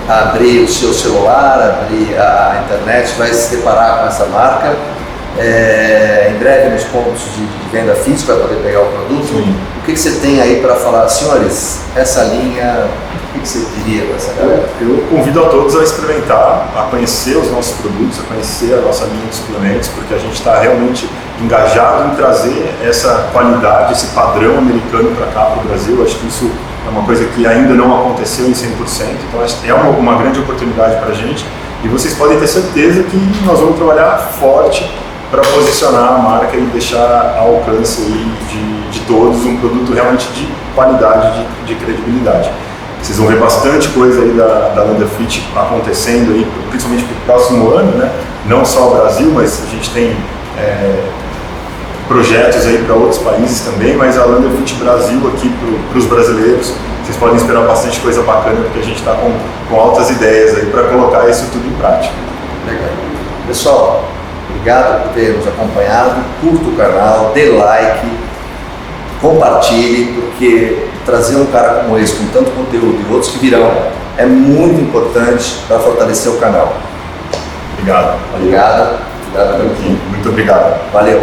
abrir o seu celular, abrir a internet, vai se deparar com essa marca. Em breve nos pontos de venda física vai poder pegar o produto. Sim. O que você tem aí para falar, senhores, essa linha, o que você diria para essa galera? Eu convido a todos a experimentar, a conhecer os nossos produtos, a conhecer a nossa linha de suplementos, porque a gente está realmente engajado em trazer essa qualidade, esse padrão americano para cá, para o Brasil. Acho que isso é uma coisa que ainda não aconteceu em 100%, então é uma grande oportunidade para a gente, e vocês podem ter certeza que nós vamos trabalhar forte para posicionar a marca e deixar ao alcance de todos um produto realmente de qualidade, de credibilidade. Vocês vão ver bastante coisa aí da Lander Fit acontecendo aí, principalmente para o próximo ano, né? Não só o Brasil, mas a gente tem projetos aí para outros países também, mas a Lander Fit Brasil aqui para os brasileiros, vocês podem esperar bastante coisa bacana, porque a gente está com altas ideias aí para colocar isso tudo em prática. Legal. Pessoal, Obrigado por ter nos acompanhado. Curta o canal, dê like, compartilhe, porque trazer um cara como esse, com tanto conteúdo e outros que virão, é muito importante para fortalecer o canal. Obrigado. Obrigado pelo tempo. Muito obrigado. Valeu.